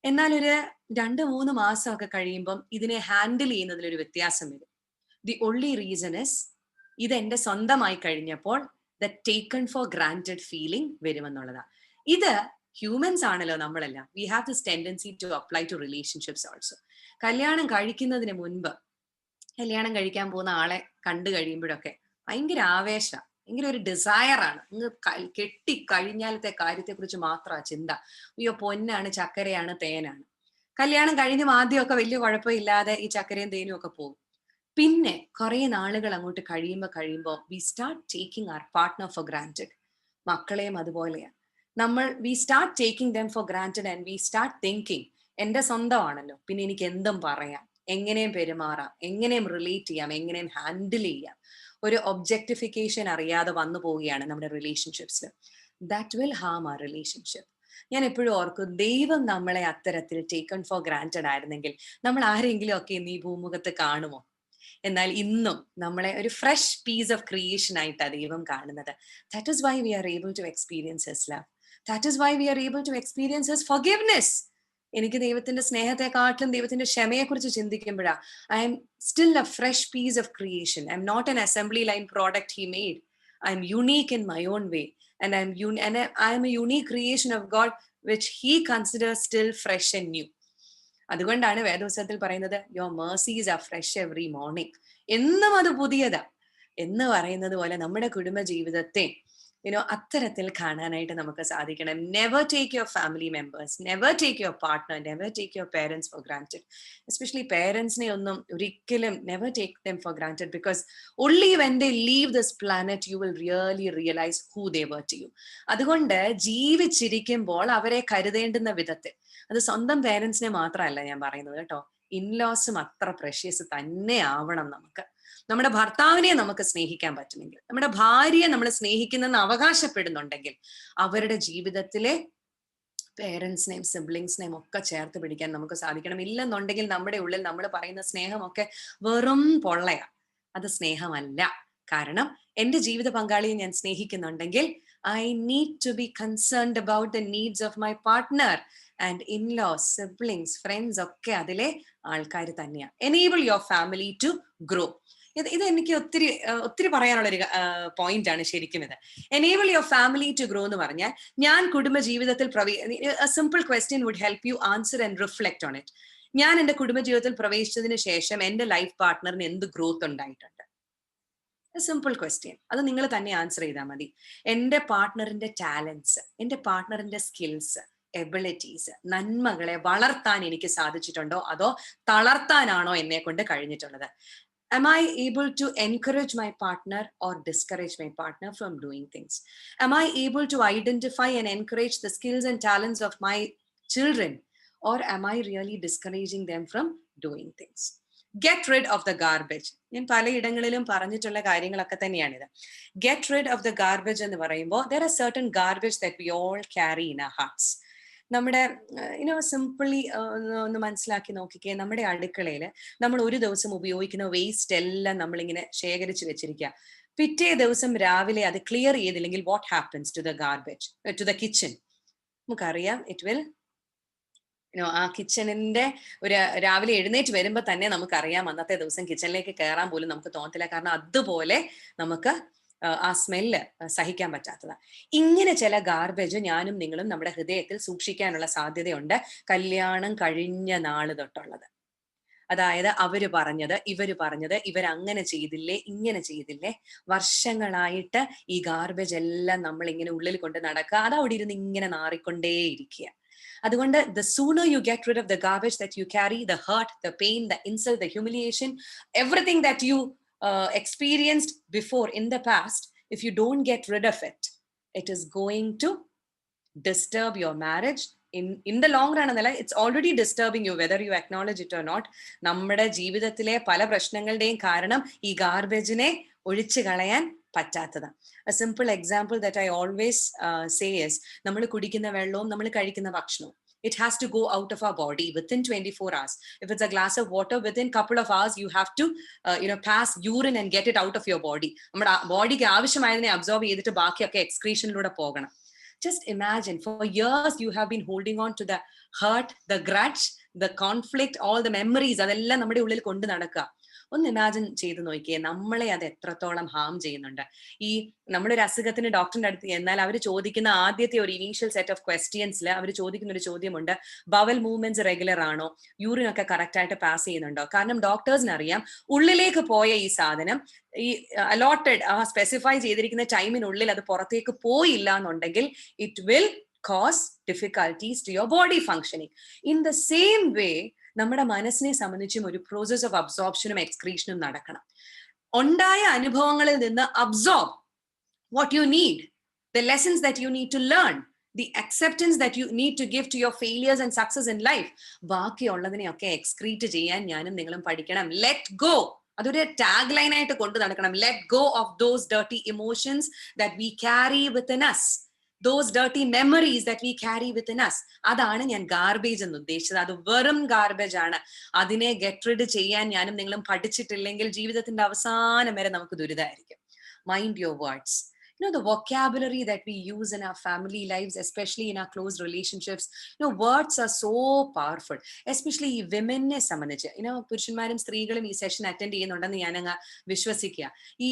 എന്നാൽ ഒരു 2-3 മാസമൊക്കെ കഴിയുമ്പം ഇതിനെ ഹാൻഡിൽ ചെയ്യുന്നതിലൊരു വ്യത്യാസം വരും. ദി ഓൺലി റീസൺ ഇസ് ഇത് എന്റെ സ്വന്തമായി കഴിഞ്ഞപ്പോൾ the taken for granted feeling വരുമെന്നുള്ളതാണ്. ഇത് ഹ്യൂമൻസ് ആണല്ലോ നമ്മളെല്ലാം. We have this tendency to apply to relationships also. കല്യാണം കഴിക്കുന്നതിന് മുൻപ്, കല്യാണം കഴിക്കാൻ പോകുന്ന ആളെ കണ്ടു കഴിയുമ്പോഴൊക്കെ ഭയങ്കര ആവേശ, ഭയങ്കര ഒരു ഡിസയറാണ്. അങ്ങ് കെട്ടിക്കഴിഞ്ഞാലത്തെ കാര്യത്തെ കുറിച്ച് മാത്രമാണ് ചിന്ത. അയ്യോ പൊന്നാണ്, ചക്കരയാണ്, തേനാണ്. കല്യാണം കഴിഞ്ഞും ആദ്യമൊക്കെ വലിയ കുഴപ്പമില്ലാതെ ഈ ചക്കരയും തേനും ഒക്കെ പോകും. പിന്നെ കുറെ നാളുകൾ അങ്ങോട്ട് കഴിയുമ്പോൾ we start taking our partner for granted. മക്കളെയും അതുപോലെയാണ്. We start taking them for granted and we start thinking എന്റെ സ്വന്തമാണല്ലോ, പിന്നെ എനിക്ക് എന്തും പറയാം, എങ്ങനെയും പെരുമാറാം, എങ്ങനെയും റിലേറ്റ് ചെയ്യാം, എങ്ങനെയും ഹാൻഡിൽ ചെയ്യാം. ഒരു ഒബ്ജക്ടിഫിക്കേഷൻ അറിയാതെ വന്നു പോവുകയാണ് നമ്മുടെ റിലേഷൻഷിപ്സിൽ. That will harm our relationship. ഞാൻ എപ്പോഴും ഓർക്കും, ദൈവം നമ്മളെ അത്തരത്തിൽ ടേക്കൺ ഫോർ ഗ്രാന്റഡ് ആയിരുന്നെങ്കിൽ നമ്മൾ ആരെങ്കിലും ഒക്കെ ഇന്ന് ഈ ഭൂമുഖത്ത് കാണുമോ? എന്നാൽ ഇന്നും നമ്മളെ ഒരു ഫ്രഷ് പീസ് ഓഫ് ക്രിയേഷൻ ആയിട്ടാണ് ദൈവം കാണുന്നത്. That is why we are able to experience his love. That is why we are able to experience his forgiveness. എനിക്ക് ദൈവത്തിന്റെ സ്നേഹത്തെക്കാട്ടിലും ദൈവത്തിന്റെ ക്ഷമയെ കുറിച്ച് ചിന്തിക്കുമ്പോഴാ I'm still a fresh piece of creation. I'm not an assembly line product he made. I'm unique in my own way and I am a unique creation of God which he considers still fresh and new. അതുകൊണ്ടാണ് വേദപുസ്തകത്തിൽ പറയുന്നത് your mercies are fresh every morning. എന്നും അത് പുതിയതാ എന്ന് പറയുന്നത് പോലെ നമ്മുടെ കുടുംബ ജീവിതത്തെ അത്തരത്തിൽ കാണാനായിട്ട് നമുക്ക് സാധിക്കണം. Never take your family members, never take your partner, never take your parents for granted. Especially പേരൻസിനെ ഒന്നും ഒരിക്കലും never take them for granted, because only when they leave this planet you will really realize who they were to you. അതുകൊണ്ട് ജീവിച്ചിരിക്കുമ്പോൾ അവരെ കരുതേണ്ടുന്ന വിധത്തിൽ, അത് സ്വന്തം പേരൻസിനെ മാത്രമല്ല ഞാൻ പറയുന്നത് കേട്ടോ, ഇൻലോസും അത്ര പ്രഷ്യസ് തന്നെ ആവണം നമുക്ക്. നമ്മുടെ ഭർത്താവിനെ നമുക്ക് സ്നേഹിക്കാൻ പറ്റുമെങ്കിൽ, നമ്മുടെ ഭാര്യയെ നമ്മൾ സ്നേഹിക്കുന്നെന്ന് അവകാശപ്പെടുന്നുണ്ടെങ്കിൽ, അവരുടെ ജീവിതത്തിലെ പേരൻസിനെയും സിബ്ലിങ്സിനെയും ഒക്കെ ചേർത്ത് പിടിക്കാൻ നമുക്ക് സാധിക്കണം. ഇല്ലെന്നുണ്ടെങ്കിൽ നമ്മുടെ ഉള്ളിൽ നമ്മൾ പറയുന്ന സ്നേഹമൊക്കെ വെറും പൊള്ളയാ, അത് സ്നേഹമല്ല. കാരണം എന്റെ ജീവിത പങ്കാളിയെ ഞാൻ സ്നേഹിക്കുന്നുണ്ടെങ്കിൽ I need to be concerned about the needs of my partner, and in-laws, siblings, friends ഒക്കെ അതിലെ ആൾക്കാർ തന്നെയാണ്. Enable your family to grow. ഇത് എനിക്ക് ഒത്തിരി പറയാനുള്ളൊരു പോയിന്റ് ആണ് ശരിക്കും ഇത്. Enable your family to grow എന്ന് പറഞ്ഞാൽ, ഞാൻ കുടുംബ ജീവിതത്തിൽ a simple question would help you answer and reflect on it. ഞാൻ എന്റെ കുടുംബ ജീവിതത്തിൽ പ്രവേശിച്ചതിന് ശേഷം എന്റെ ലൈഫ് പാർട്ട്ണറിന് എന്ത് ഗ്രോത്ത് ഉണ്ടായിട്ടുണ്ട്? Simple question. അത് നിങ്ങൾ തന്നെ ആൻസർ ചെയ്താൽ മതി. എന്റെ പാർട്ട്ണറിന്റെ ടാലൻസ്, എന്റെ പാർട്ട്ണറിന്റെ സ്കിൽസ്, എബിലിറ്റീസ്, നന്മകളെ വളർത്താൻ എനിക്ക് സാധിച്ചിട്ടുണ്ടോ, അതോ തളർത്താനാണോ എന്നെ കൊണ്ട് കഴിഞ്ഞിട്ടുള്ളത്? Am I able to encourage my partner or discourage my partner from doing things? Am I able to identify and encourage the skills and talents of my children, or am I really discouraging them from doing things? Get rid of the garbage. ഞാൻ പലയിടങ്ങളിലും പറഞ്ഞിട്ടുള്ള കാര്യങ്ങളൊക്കെ തന്നെയാണിത്. Get rid of the garbage എന്ന് പറയുമ്പോൾ, there are certain garbage that we all carry in our hearts. നമ്മുടെ simply ഒന്ന് മനസ്സിലാക്കി നോക്കിക്കേ. നമ്മുടെ അടുക്കളയിൽ നമ്മൾ ഒരു ദിവസം ഉപയോഗിക്കുന്ന വേസ്റ്റ് എല്ലാം നമ്മളിങ്ങനെ ശേഖരിച്ച് വെച്ചിരിക്കുക. പിറ്റേ ദിവസം രാവിലെ അത് ക്ലിയർ ചെയ്തില്ലെങ്കിൽ what happens to the garbage, to the kitchen? നമുക്കറിയാം, ഇറ്റ് വിൽ ആ കിച്ചണിന്റെ ഒരു രാവിലെ എഴുന്നേറ്റ് വരുമ്പോൾ തന്നെ നമുക്കറിയാം അന്നത്തെ ദിവസം കിച്ചണിലേക്ക് കയറാൻ പോലും നമുക്ക് തോന്നത്തില്ല. കാരണം അതുപോലെ നമുക്ക് ആ സ്മെല്ല് സഹിക്കാൻ പറ്റാത്തതാണ്. ഇങ്ങനെ ചില ഗാർബേജ് ഞാനും നിങ്ങളും നമ്മുടെ ഹൃദയത്തിൽ സൂക്ഷിക്കാനുള്ള സാധ്യതയുണ്ട്, കല്യാണം കഴിഞ്ഞ നാള് തൊട്ടുള്ളത്. അതായത് അവര് പറഞ്ഞത്, ഇവരങ്ങനെ ചെയ്തില്ലേ, ഇങ്ങനെ ചെയ്തില്ലേ, വർഷങ്ങളായിട്ട് ഈ ഗാർബേജ് എല്ലാം നമ്മൾ ഇങ്ങനെ ഉള്ളിൽ കൊണ്ട് നടക്കുക, അത് അവിടെ ഇരുന്ന് ഇങ്ങനെ നാറിക്കൊണ്ടേയിരിക്കുക. അതുകൊണ്ട് the sooner you get rid of the garbage that you carry, the hurt, the pain, the insult, the humiliation, everything that you experienced before in the past, if you don't get rid of it, it is going to disturb your marriage in the long run. എന്നല്ല, it's already disturbing you whether you acknowledge it or not. നമ്മുടെ ജീവിതത്തിലെ പല പ്രശ്നങ്ങളുടെയും കാരണം ഈ ഗാർബേജിനെ ഒഴിച്ചു കളയാൻ പറ്റാത്തതാണ്. A simple example that I always say is, നമ്മൾ കുടിക്കുന്ന വെള്ളവും നമ്മൾ കഴിക്കുന്ന ഭക്ഷണവും, it has to go out of our body within 24 hours. If it's a glass of water, within couple of hours you have to pass urine and get it out of your body. നമ്മുടെ ബോഡിക്ക് ആവശ്യമായതിനെ absorb ചെയ്തിട്ട് ബാക്കിയൊക്കെ എക്സ്ക്രീഷനിലൂടെ പോകണം. Just imagine, for years you have been holding on to the hurt, the grudge, the conflict, all the memories, അതെല്ലാം നമ്മുടെ ഉള്ളിൽ കൊണ്ട് നടക്കുക. ഒന്ന് ഇമാജിൻ ചെയ്ത് നോക്കിയേ, നമ്മളെ അത് എത്രത്തോളം ഹാം ചെയ്യുന്നുണ്ട്. ഈ നമ്മളൊരു അസുഖത്തിന് ഡോക്ടറിന്റെ അടുത്ത് എന്നാൽ അവർ ചോദിക്കുന്ന ആദ്യത്തെ ഒരു ഇനീഷ്യൽ സെറ്റ് ഓഫ് ക്വസ്റ്റ്യൻസിൽ അവർ ചോദിക്കുന്ന ഒരു ചോദ്യമുണ്ട്, ബവൽ മൂവ്മെന്റ്സ് റെഗുലർ ആണോ, യൂറിൻ ഒക്കെ കറക്റ്റ് ആയിട്ട് പാസ് ചെയ്യുന്നുണ്ടോ? കാരണം ഡോക്ടേഴ്സിന് അറിയാം, ഉള്ളിലേക്ക് പോയ ഈ സാധനം ഈ അലോട്ടഡ് ആ സ്പെസിഫൈ ചെയ്തിരിക്കുന്ന ടൈമിനുള്ളിൽ അത് പുറത്തേക്ക് പോയില്ല എന്നുണ്ടെങ്കിൽ it will cause difficulties to your body functioning. In the same way, നമ്മുടെ മനസ്സിനെ സംബന്ധിച്ചും ഒരു പ്രോസസ് ഓഫ് അബ്സോർപ്ഷനും എക്സ്ക്രീഷനും നടക്കണം. ഉണ്ടായ അനുഭവങ്ങളിൽ നിന്ന് absorb what you need, the lessons that you need to learn, the acceptance that you need to give to your failures and success in life. ബാക്കിയുള്ളതിനെയൊക്കെ excrete ചെയ്യാൻ ഞാനും നിങ്ങളും പഠിക്കണം. ലെറ്റ് ഗോ, അതൊരു ടാഗ് ലൈൻ ആയിട്ട് കൊണ്ടു നടക്കണം. Let go of those dirty emotions that we carry within us, those dirty memories that we carry within us. അതാണ് ഞാൻ ഗാർബേജ് എന്ന് ഉദ്ദേശിച്ചത്. അത് വെറും ഗാർബേജ് ആണ്. അതിനെ ഗെറ്റ് റിഡ് ചെയ്യാൻ ഞാനും നിങ്ങളും പഠിച്ചിട്ടില്ലെങ്കിൽ ജീവിതത്തിന്റെ അവസാനം വരെ നമുക്ക് ദുരിതമായിരിക്കും. Mind your words. The vocabulary that we use in our family lives, especially in our close relationships, words are so powerful, especially ഈ വിമനെ സംബന്ധിച്ച്. പുരുഷന്മാരും സ്ത്രീകളും ഈ സെഷൻ അറ്റൻഡ് ചെയ്യുന്നുണ്ടെന്ന് ഞാനങ്ങ് വിശ്വസിക്കുക. ഈ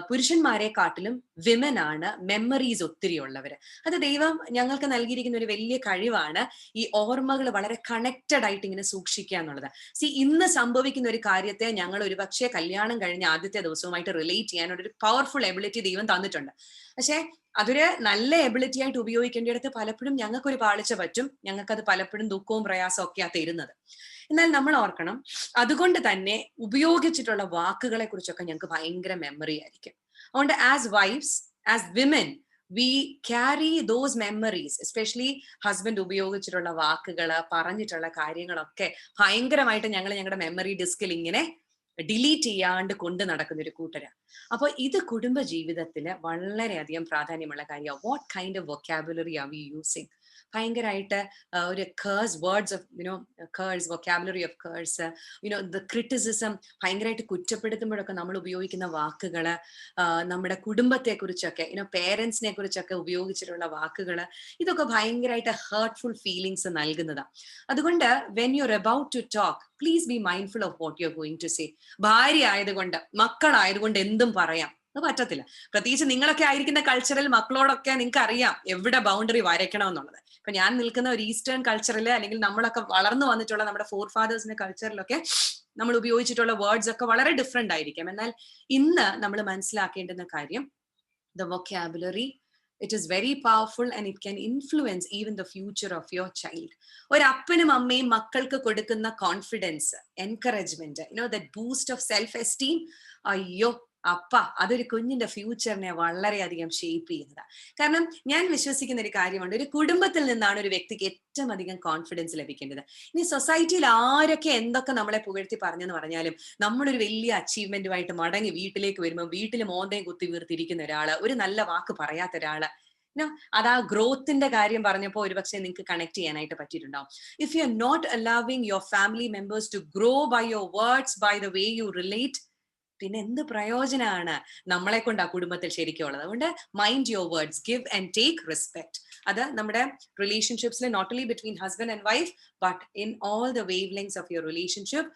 പുരുഷന്മാരെ കാട്ടിലും വിമൻ ആണ് മെമ്മറീസ് ഒത്തിരി ഉള്ളവര്. അത് ദൈവം ഞങ്ങൾക്ക് നൽകിയിരിക്കുന്ന ഒരു വലിയ കഴിവാണ്, ഈ ഓർമ്മകൾ വളരെ കണക്റ്റഡ് ആയിട്ട് ഇങ്ങനെ സൂക്ഷിക്കുക എന്നുള്ളത്. ഇന്ന് സംഭവിക്കുന്ന ഒരു കാര്യത്തെ ഞങ്ങൾ ഒരുപക്ഷെ കല്യാണം കഴിഞ്ഞ ആദ്യത്തെ ദിവസവുമായിട്ട് റിലേറ്റ് ചെയ്യാൻ ഒരു പവർഫുൾ എബിലിറ്റി ദൈവം തന്നിട്ടുണ്ട്. പറയുന്നത്. പക്ഷെ അതൊരു നല്ല എബിലിറ്റി ആയിട്ട് ഉപയോഗിക്കേണ്ടിടത്ത് പലപ്പോഴും ഞങ്ങൾക്കൊരു പാളിച്ച പറ്റും, ഞങ്ങൾക്കത് പലപ്പോഴും ദുഃഖവും പ്രയാസവും ഒക്കെയാ തരുന്നത്. എന്നാൽ നമ്മൾ ഓർക്കണം, അതുകൊണ്ട് തന്നെ ഉപയോഗിച്ചിട്ടുള്ള വാക്കുകളെ കുറിച്ചൊക്കെ ഞങ്ങൾക്ക് ഭയങ്കര മെമ്മറി ആയിരിക്കും. അതുകൊണ്ട് as wives, as women, we carry those memories, especially husband ഉപയോഗിച്ചിട്ടുള്ള വാക്കുകൾ, പറഞ്ഞിട്ടുള്ള കാര്യങ്ങളൊക്കെ ഭയങ്കരമായിട്ട് ഞങ്ങളുടെ മെമ്മറി ഡിസ്കിൽ ഇങ്ങനെ ഡിലീറ്റ് ചെയ്യാണ്ട് കൊണ്ട് നടക്കുന്ന ഒരു കൂട്ടരാ. അപ്പൊ ഇത് കുടുംബ ജീവിതത്തില് വളരെയധികം പ്രാധാന്യമുള്ള കാര്യമാണ്. What kind of vocabulary are we using? ഭയങ്കരമായിട്ട് ഒരു curse, words of curse, vocabulary of curse, the criticism, ഭയങ്കരമായിട്ട് കുറ്റപ്പെടുത്തുമ്പോഴൊക്കെ നമ്മൾ ഉപയോഗിക്കുന്ന വാക്കുകള്, നമ്മുടെ കുടുംബത്തെ കുറിച്ചൊക്കെ, പേരൻസിനെ കുറിച്ചൊക്കെ ഉപയോഗിച്ചിട്ടുള്ള വാക്കുകള്, ഇതൊക്കെ ഭയങ്കരമായിട്ട് ഹേർട്ട്ഫുൾ ഫീലിങ്സ് നൽകുന്നതാണ്. അതുകൊണ്ട് when you are about to talk, please be mindful of what you are going to say. ഭാര്യ ആയതുകൊണ്ട്, മക്കളായതുകൊണ്ട് എന്തും പറയാം, അത് പറ്റത്തില്ല. പ്രത്യേകിച്ച് നിങ്ങളൊക്കെ ആയിരിക്കുന്ന കൾച്ചറിൽ മക്കളോടൊക്കെ നിങ്ങൾക്ക് അറിയാം എവിടെ ബൗണ്ടറി വരയ്ക്കണം എന്നുള്ളത്. ഇപ്പൊ ഞാൻ നിൽക്കുന്ന ഒരു ഈസ്റ്റേൺ കൾച്ചറിൽ, അല്ലെങ്കിൽ നമ്മളൊക്കെ വളർന്നു വന്നിട്ടുള്ള നമ്മുടെ ഫോർ ഫാദേഴ്സിന്റെ കൾച്ചറിലൊക്കെ നമ്മൾ ഉപയോഗിച്ചിട്ടുള്ള വേർഡ്സ് ഒക്കെ വളരെ ഡിഫറെന്റ് ആയിരിക്കും. എന്നാൽ ഇന്ന് നമ്മൾ മനസ്സിലാക്കേണ്ടുന്ന കാര്യം, the vocabulary, it is very powerful and it can influence even the future of your child. ഒരു അപ്പനും അമ്മയും മക്കൾക്ക് കൊടുക്കുന്ന confidence, encouragement, that boost of self esteem, അയ്യോ അപ്പ അതൊരു കുഞ്ഞിന്റെ ഫ്യൂച്ചറിനെ വളരെയധികം ഷേപ്പ് ചെയ്യുന്നതാണ്. കാരണം ഞാൻ വിശ്വസിക്കുന്ന ഒരു കാര്യമുണ്ട്, ഒരു കുടുംബത്തിൽ നിന്നാണ് ഒരു വ്യക്തിക്ക് ഏറ്റവും അധികം കോൺഫിഡൻസ് ലഭിക്കേണ്ടത്. ഇനി സൊസൈറ്റിയിൽ ആരൊക്കെ എന്തൊക്കെ നമ്മളെ പുകഴ്ത്തി പറഞ്ഞെന്ന് പറഞ്ഞാലും, നമ്മളൊരു വലിയ അച്ചീവ്മെന്റുമായിട്ട് മടങ്ങി വീട്ടിലേക്ക് വരുമ്പോൾ വീട്ടിൽ മോന്തയും കുത്തി വീർത്തിരിക്കുന്ന ഒരാള്, ഒരു നല്ല വാക്ക് പറയാത്ത ഒരാള്, അത് ആ ഗ്രോത്തിന്റെ കാര്യം പറഞ്ഞപ്പോൾ ഒരുപക്ഷെ നിങ്ങൾക്ക് കണക്ട് ചെയ്യാനായിട്ട് പറ്റിയിട്ടുണ്ടാവും. If you are not allowing your family members to grow by your words, by the way you relate, പിന്നെ എന്ത് പ്രയോജനമാണ് നമ്മളെ കൊണ്ട് ആ കുടുംബത്തിൽ ശരിക്കും ഉള്ളത്? അതുകൊണ്ട് mind your words, give and take respect. അത് നമ്മുടെ റിലേഷൻഷിപ്സിൽ not only between husband and wife, but in all the wavelengths of your relationship,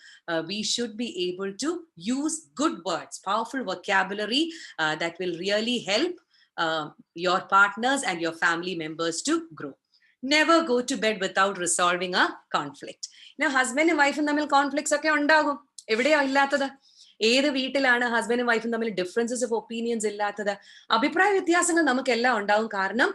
we should be able to use good words, powerful vocabulary that will really help your partners and your family members to grow. Never go to bed without resolving a conflict. ഹസ്ബൻഡും വൈഫും തമ്മിൽ conflicts ഒക്കെ ഉണ്ടാകും. എവിടെയാ ഇല്ലാത്തത്? ഏത് വീട്ടിലാണ് ഹസ്ബൻഡും വൈഫും തമ്മിൽ ഡിഫറൻസസ് ഓഫ് ഒപ്പീനിയൻസ് ഇല്ലാത്തത്? അഭിപ്രായ വ്യത്യാസങ്ങൾ നമുക്കെല്ലാം ഉണ്ടാവും. കാരണം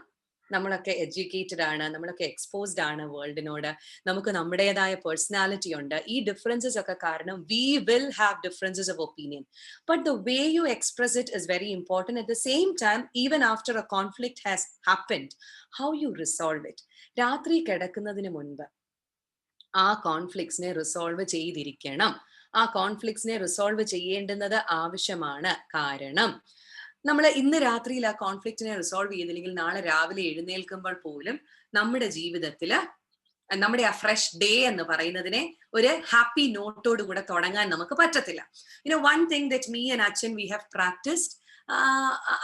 നമ്മളൊക്കെ എഡ്യൂക്കേറ്റഡ് ആണ്, നമ്മളൊക്കെ എക്സ്പോസ്ഡ് ആണ് വേൾഡിനോട്, നമുക്ക് നമ്മുടേതായ പേഴ്സണാലിറ്റി ഉണ്ട്. ഈ ഡിഫറൻസസ് ഒക്കെ കാരണം we will have differences of opinion, but the way U express it is very important. At the same time, even after A conflict has happened, how you resolve it. രാത്രി കിടക്കുന്നതിന് മുൻപ് ആ കോൺഫ്ലിക്ട്സിനെ resolve ചെയ്തിരിക്കണം. ആ കോൺഫ്ലിക്ട്സിനെ resolve ചെയ്യേണ്ടുന്നത് ആവശ്യമാണ്. കാരണം നമ്മൾ ഇന്ന് രാത്രിയിൽ ആ കോൺഫ്ലിക്റ്റിനെ റിസോൾവ് ചെയ്തില്ലെങ്കിൽ നാളെ രാവിലെ എഴുന്നേൽക്കുമ്പോൾ പോലും നമ്മുടെ ജീവിതത്തില് നമ്മുടെ ആ ഫ്രഷ് ഡേ എന്ന് പറയുന്നതിനെ ഒരു ഹാപ്പി നോട്ടോട് കൂടെ തുടങ്ങാൻ നമുക്ക് പറ്റത്തില്ല. one thing that me and Achin we have practiced,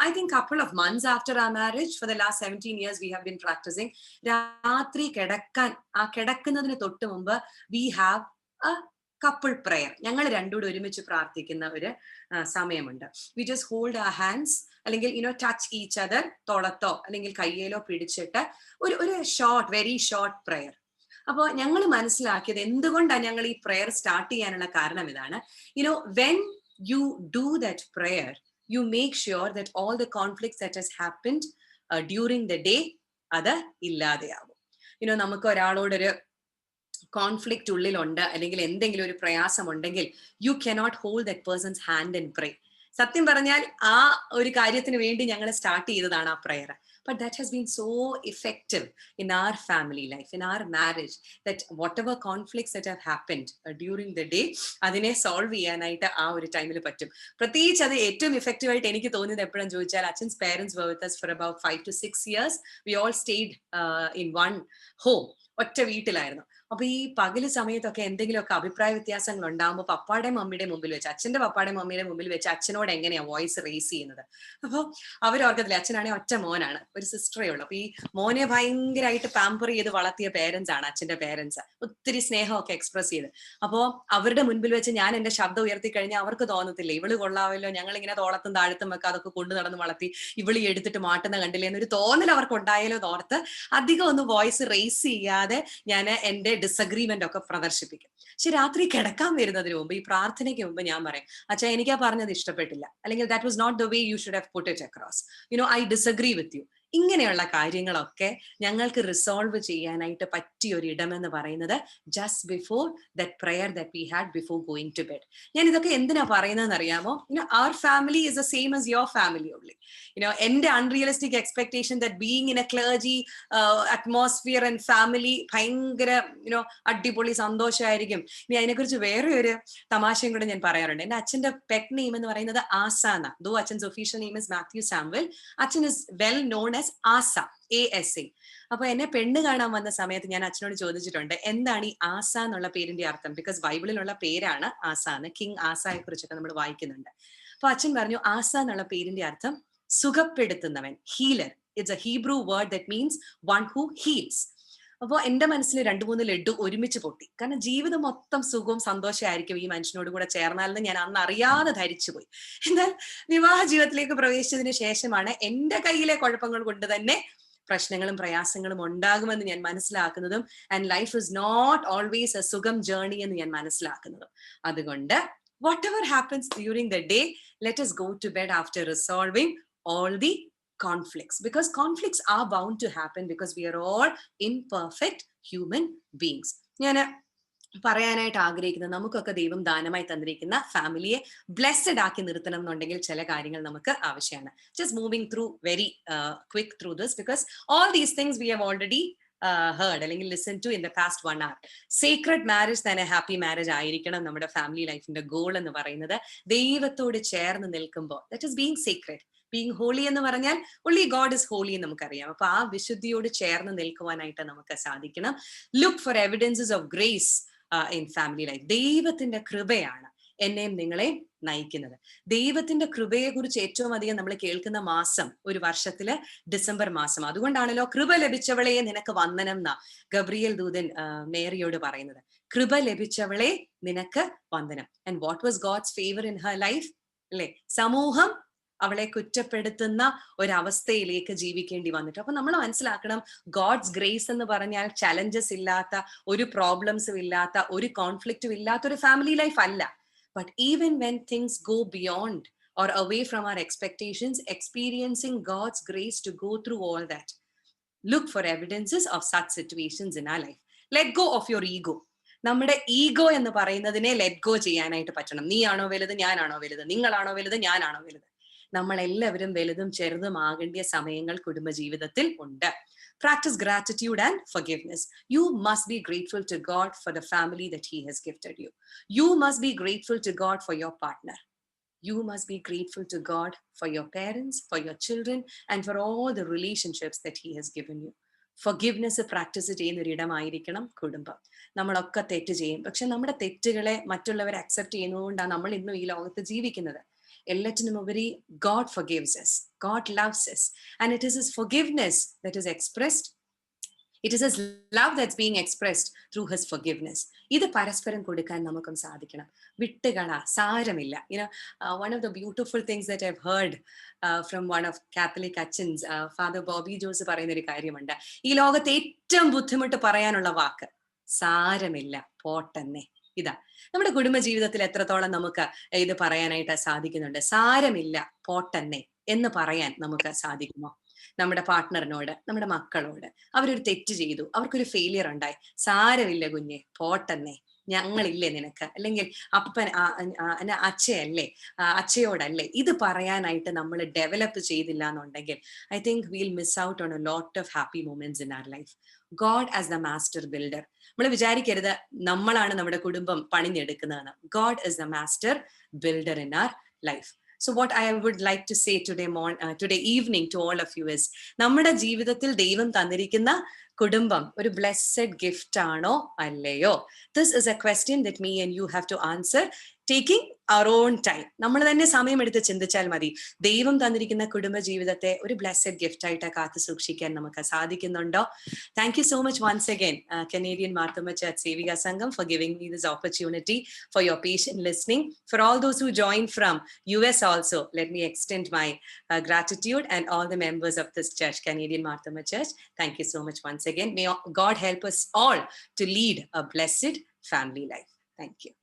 I think couple of months after our marriage, for the last 17 years we have been practicing, രാത്രി കിടക്കുന്നതിന് തൊട്ട് മുമ്പ് we have a couple prayer. ഞങ്ങൾ രണ്ടുകൂടെ ഒരുമിച്ച് പ്രാർത്ഥിക്കുന്ന ഒരു സമയമുണ്ട്. We just hold our hands, അല്ലെങ്കിൽ ടച്ച് ഈച്ച് അതർ, തോളത്തോ അല്ലെങ്കിൽ കയ്യിലോ പിടിച്ചിട്ട് ഒരു ഷോർട്ട്, വെരി ഷോർട്ട് പ്രയർ. അപ്പോൾ ഞങ്ങൾ മനസ്സിലാക്കിയത്, എന്തുകൊണ്ടാണ് ഞങ്ങൾ ഈ പ്രയർ സ്റ്റാർട്ട് ചെയ്യാനുള്ള കാരണം ഇതാണ്. When you do that prayer, you make sure that all the conflicts that has happened during the day, അത് ഇല്ലാതെയാവും. നമുക്ക് ഒരാളോടൊരു കോൺഫ്ലിക്റ്റ് ഉള്ളിലുണ്ട്, അല്ലെങ്കിൽ എന്തെങ്കിലും ഒരു പ്രയാസം ഉണ്ടെങ്കിൽ, you cannot hold that persons hand and പ്രേ. സത്യം പറഞ്ഞാൽ ആ ഒരു കാര്യത്തിന് വേണ്ടി ഞങ്ങൾ സ്റ്റാർട്ട് ചെയ്തതാണ് ആ prayer. But that has been so effective in our family life, in our marriage, that whatever conflicts that have happened during the day, അതിനെ സോൾവ് ചെയ്യാനായിട്ട് ആ ഒരു ടൈമിൽ പറ്റും. പ്രത്യേകിച്ച് അത് ഏറ്റവും ഇഫക്റ്റീവ് ആയിട്ട് എനിക്ക് തോന്നിയത് എപ്പോഴാന്ന് ചോദിച്ചാൽ, അച്ഛൻസ് parents were with us for about 5 to 6 years. We all stayed in one home. ഒറ്റ വീട്ടിലായിരുന്നു. അപ്പൊ ഈ പകല് സമയത്തൊക്കെ എന്തെങ്കിലുമൊക്കെ അഭിപ്രായ വ്യത്യാസങ്ങൾ ഉണ്ടാകുമ്പോൾ പപ്പാടെയും മമ്മിയുടെ മുമ്പിൽ വെച്ച്, അച്ഛന്റെ പപ്പാടെയും മമ്മിയുടെ മുമ്പിൽ വെച്ച് അച്ഛനോട് എങ്ങനെയാ വോയിസ് റേസ് ചെയ്യുന്നത്? അപ്പോൾ അവരോർക്കത്തില്ല, അച്ഛനാണെങ്കിൽ ഒറ്റ മോനാണ്, ഒരു സിസ്റ്ററേ ഉള്ളൂ. അപ്പൊ ഈ മോനെ ഭയങ്കരമായിട്ട് പാമ്പർ ചെയ്ത് വളർത്തിയ പേരൻസ് ആണ് അച്ഛന്റെ പേരൻസ്, ഒത്തിരി സ്നേഹമൊക്കെ എക്സ്പ്രസ് ചെയ്ത്. അപ്പോൾ അവരുടെ മുൻപിൽ വെച്ച് ഞാൻ എന്റെ ശബ്ദം ഉയർത്തി കഴിഞ്ഞാൽ അവർക്ക് തോന്നത്തില്ല, ഇവള് കൊള്ളാവല്ലോ, ഞങ്ങൾ ഇങ്ങനെ തോളത്തും താഴത്തും ഒക്കെ അതൊക്കെ കൊണ്ടു നടന്ന് വളർത്തി, ഇവളി എടുത്തിട്ട് മാട്ടുന്ന കണ്ടില്ലേ എന്നൊരു തോന്നൽ അവർക്ക് ഉണ്ടായാലോ ഓർത്ത് അധികം ഒന്ന് വോയിസ് റേസ് ചെയ്യാതെ ഇല്ലാതെ ഞാൻ എൻ്റെ ഡിസഗ്രീമെന്റ് ഒക്കെ പ്രദർശിപ്പിക്കും. പക്ഷെ രാത്രി കിടക്കാൻ വരുന്നതിന് മുമ്പ്, ഈ പ്രാർത്ഥനയ്ക്ക് മുമ്പ് ഞാൻ പറയും, അച്ഛാ എനിക്ക് ആ പറഞ്ഞത് ഇഷ്ടപ്പെട്ടില്ല, അല്ലെങ്കിൽ that was not the way you should have put it across, I disagree with you. ഇങ്ങനെയുള്ള കാര്യങ്ങളൊക്കെ ഞങ്ങൾക്ക് റിസോൾവ് ചെയ്യാനായിട്ട് പറ്റിയ ഒരു ഇടമെന്ന് പറയുന്നത് just before that prayer that we had before going to bed. ഞാൻ ഇതൊക്കെ എന്തിനാ പറയുന്നതെന്ന് അറിയാമോ? Our family is the same as your family only. എന്റെ unrealistic expectation that being in a clergy atmosphere and family ഭയങ്കര അടിപൊളി സന്തോഷമായിരിക്കും. ഇനി അതിനെക്കുറിച്ച് വേറെ ഒരു തമാശയും കൂടെ ഞാൻ പറയാറുണ്ട്. എന്റെ അച്ഛന്റെ പെറ്റ് നെയിം എന്ന് പറയുന്നത് ആസാന. ദോ അച്ഛൻസ് official name is Mathew Samuel, അച്ഛൻ is well known as Asa, ASA. അപ്പൊ എന്നെ പെണ്ണ് കാണാൻ വന്ന സമയത്ത് ഞാൻ അച്ഛനോട് ചോദിച്ചിട്ടുണ്ട്, എന്താണ് ഈ ആസ എന്നുള്ള പേരിന്റെ അർത്ഥം? ബിക്കോസ് ബൈബിളിലുള്ള പേരാണ് ആസ എന്ന്, കിങ് ആസയെ കുറിച്ചൊക്കെ നമ്മൾ വായിക്കുന്നുണ്ട്. അപ്പൊ അച്ഛൻ പറഞ്ഞു, ആസ എന്നുള്ള പേരിന്റെ അർത്ഥം സുഖപ്പെടുത്തുന്നവൻ, healer. It's a Hebrew word that means one who heals. അപ്പോൾ എന്റെ മനസ്സിൽ 2-3 ലഡ്ഡു ഒരുമിച്ച് പൊട്ടി. കാരണം ജീവിതം മൊത്തം സുഖവും സന്തോഷമായിരിക്കും ഈ മനുഷ്യനോട് കൂടെ ചേർന്നാലെന്ന് ഞാൻ അന്ന് അറിയാതെ ധരിച്ചുപോയി. എന്നാൽ വിവാഹ ജീവിതത്തിലേക്ക് പ്രവേശിച്ചതിന് ശേഷമാണ് എന്റെ കയ്യിലെ കുഴപ്പങ്ങൾ കൊണ്ട് തന്നെ പ്രശ്നങ്ങളും പ്രയാസങ്ങളും ഉണ്ടാകുമെന്ന് ഞാൻ മനസ്സിലാക്കുന്നതും, and life is not always a സുഖം ജേർണി എന്ന് ഞാൻ മനസ്സിലാക്കുന്നതും. അതുകൊണ്ട് whatever happens during the day, let us go to bed after resolving all the conflicts, because conflicts are bound to happen because we are all imperfect human beings. ഞാൻ പറയാനായിട്ട് ആഗ്രഹിക്കുന്നത്, നമുക്കൊക്കെ ദൈവം ദാനമായി തന്നിരിക്കുന്ന ഫാമിലിയെ ബ്ലെസ്ഡ് ആക്കി നിർത്തണം എന്നുണ്ടെങ്കിൽ ചില കാര്യങ്ങൾ നമുക്ക് ആവശ്യമാണ്. Just moving through very quick through this, because all these things we have already heard അല്ലെങ്കിൽ listen to in the past 1 hour. Secret marriage തന്നെ ഹാപ്പി മാരേജ് ആയിരിക്കണം നമ്മുടെ ഫാമിലി ലൈഫിന്റെ ഗോൾ എന്ന് പറയുന്നത്. ദൈവത്തോട് ചേർന്ന് നിൽക്കുമ്പോൾ, that is being secret. Being holy എന്ന് പറഞ്ഞാൽ only God is holy എന്ന് നമുക്കറിയാം. അപ്പൊ ആ വിശുദ്ധിയോട് ചേർന്ന് നിൽക്കുവാനായിട്ട് നമുക്ക് സാധിക്കണം. Look for evidences of grace in family life. ദൈവത്തിന്റെ കൃപയാണ് എന്നെയും നിങ്ങളെയും നയിക്കുന്നത്. ദൈവത്തിന്റെ കൃപയെ കുറിച്ച് ഏറ്റവും അധികം നമ്മൾ കേൾക്കുന്ന മാസം ഒരു വർഷത്തില് ഡിസംബർ മാസം. അതുകൊണ്ടാണല്ലോ കൃപ ലഭിച്ചവളെ നിനക്ക് വന്ദനം എന്നാ ഗബ്രിയേൽ ദൂതൻ മേരിയോട് പറയുന്നത്. കൃപ ലഭിച്ചവളെ നിനക്ക് വന്ദനം. And what was God's favour in her life? അല്ലെ, സമൂഹം അവളെ കുറ്റപ്പെടുത്തുന്ന ഒരവസ്ഥയിലേക്ക് ജീവിക്കേണ്ടി വന്നിട്ട്. അപ്പൊ നമ്മൾ മനസ്സിലാക്കണം, ഗോഡ്സ് ഗ്രേസ് എന്ന് പറഞ്ഞാൽ ചലഞ്ചസ് ഇല്ലാത്ത, ഒരു പ്രോബ്ലംസും ഇല്ലാത്ത, ഒരു കോൺഫ്ലിക്റ്റും ഇല്ലാത്ത ഒരു ഫാമിലി ലൈഫ് അല്ല. But even when things go beyond or away from our expectations, experiencing God's grace to go through all that. Look for evidences of such situations in our life. Let go of your ego. നമ്മുടെ ego എന്ന് പറയുന്നതിനെ let go ചെയ്യാനായിട്ട് പറ്റണം. നീയാണോ വലുത്, ഞാനാണോ വലുത്, നിങ്ങളാണോ വലുത്, ഞാനാണോ വലുത്? നമ്മളെല്ലാവരും വലുതും ചെറുതും ആകേണ്ട സമയങ്ങൾ കുടുംബജീവിതത്തിൽ ഉണ്ട്. Practice gratitude and forgiveness. You must be grateful to God for the family that He has gifted you. You must be grateful to God for your partner. You must be grateful to God for your parents, for your children, and for all the relationships that He has given you. Forgiveness practice ചെയ്യുന്ന ഒരിടമായിരിക്കണം കുടുംബം. നമ്മളൊക്കെ തെറ്റ് ചെയ്യും, പക്ഷെ നമ്മുടെ തെറ്റുകളെ മറ്റുള്ളവർ accept ചെയ്യുന്നതുകൊണ്ടാണ് നമ്മൾ ഇന്നും ഈ ലോകത്ത് ജീവിക്കുന്നത്. എല്ലാറ്റിനും ഉപരി God forgives us. God loves us. And it is His forgiveness that is expressed. It is His love that's being expressed through His forgiveness. ഇത് പരസ്പരം കൊടുക്കാൻ നമുക്കും സാധിക്കണം. വിട്ടുകള, സാരമില്ല. One of the beautiful things that I've heard from one of Catholic Achins, Father Bobby Jose പറയുന്ന ഒരു കാര്യമുണ്ട്. ഈ ലോകത്തെ ഏറ്റവും ബുദ്ധിമുട്ട് പറയാനുള്ള വാക്ക് സാരമില്ല, പോട്ടെന്നെ. ഇതാ നമ്മുടെ കുടുംബ ജീവിതത്തിൽ എത്രത്തോളം നമുക്ക് ഇത് പറയാനായിട്ട് സാധിക്കുന്നുണ്ട്. സാരമില്ല, പോട്ടെന്നെ എന്ന് പറയാൻ നമുക്ക് സാധിക്കുമോ? നമ്മുടെ പാർട്ട്ണറിനോട്, നമ്മുടെ മക്കളോട്, അവരൊരു തെറ്റ് ചെയ്തു, അവർക്കൊരു ഫെയിലിയർ ഉണ്ടായി, സാരമില്ല കുഞ്ഞെ, പോട്ടെന്നെ, ഞങ്ങളില്ലേ നിനക്ക്, അല്ലെങ്കിൽ അപ്പൻ അച്ഛയല്ലേ, അച്ഛയോടല്ലേ, ഇത് പറയാനായിട്ട് നമ്മൾ ഡെവലപ്പ് ചെയ്തില്ല എന്നുണ്ടെങ്കിൽ I think we'll miss out on a lot of happy moments in our life. God as the master builder. നമ്മൾ വിചാരിക്കരുത് നമ്മളാണ് നമ്മുടെ കുടുംബം പണിഞ്ഞെടുക്കുന്നതെന്ന്. God is the master builder in our life. So what I would like to say today evening to all of you is, നമ്മുടെ ജീവിതത്തിൽ ദൈവം തന്നിരിക്കുന്ന കുടുംബം ഒരു ബ്ലെസ്സഡ് ഗിഫ്റ്റ് ആണോ അല്ലയോ? This is a question that me and you have to answer taking our own time. നമ്മൾ തന്നെ സമയമെടുത്ത് ചിന്തിച്ചാൽ മതി. ദൈവം തന്നിരിക്കുന്ന കുടുംബ ജീവിതത്തെ ഒരു ബ്ലെസ്സഡ് ഗിഫ്റ്റ് ആയിട്ട് കാത്തു സൂക്ഷിക്കാൻ നമുക്ക് സാധിക്കുന്നുണ്ടോ? Thank you so much once again, Canadian Marthoma Church Sevika Sangam, for giving me this opportunity, for your patient listening. For all those who joined from US also, let me extend my gratitude, and all the members of this church, Canadian Marthoma Church. Thank you so much once again. May God help us all to lead a blessed family life. Thank you.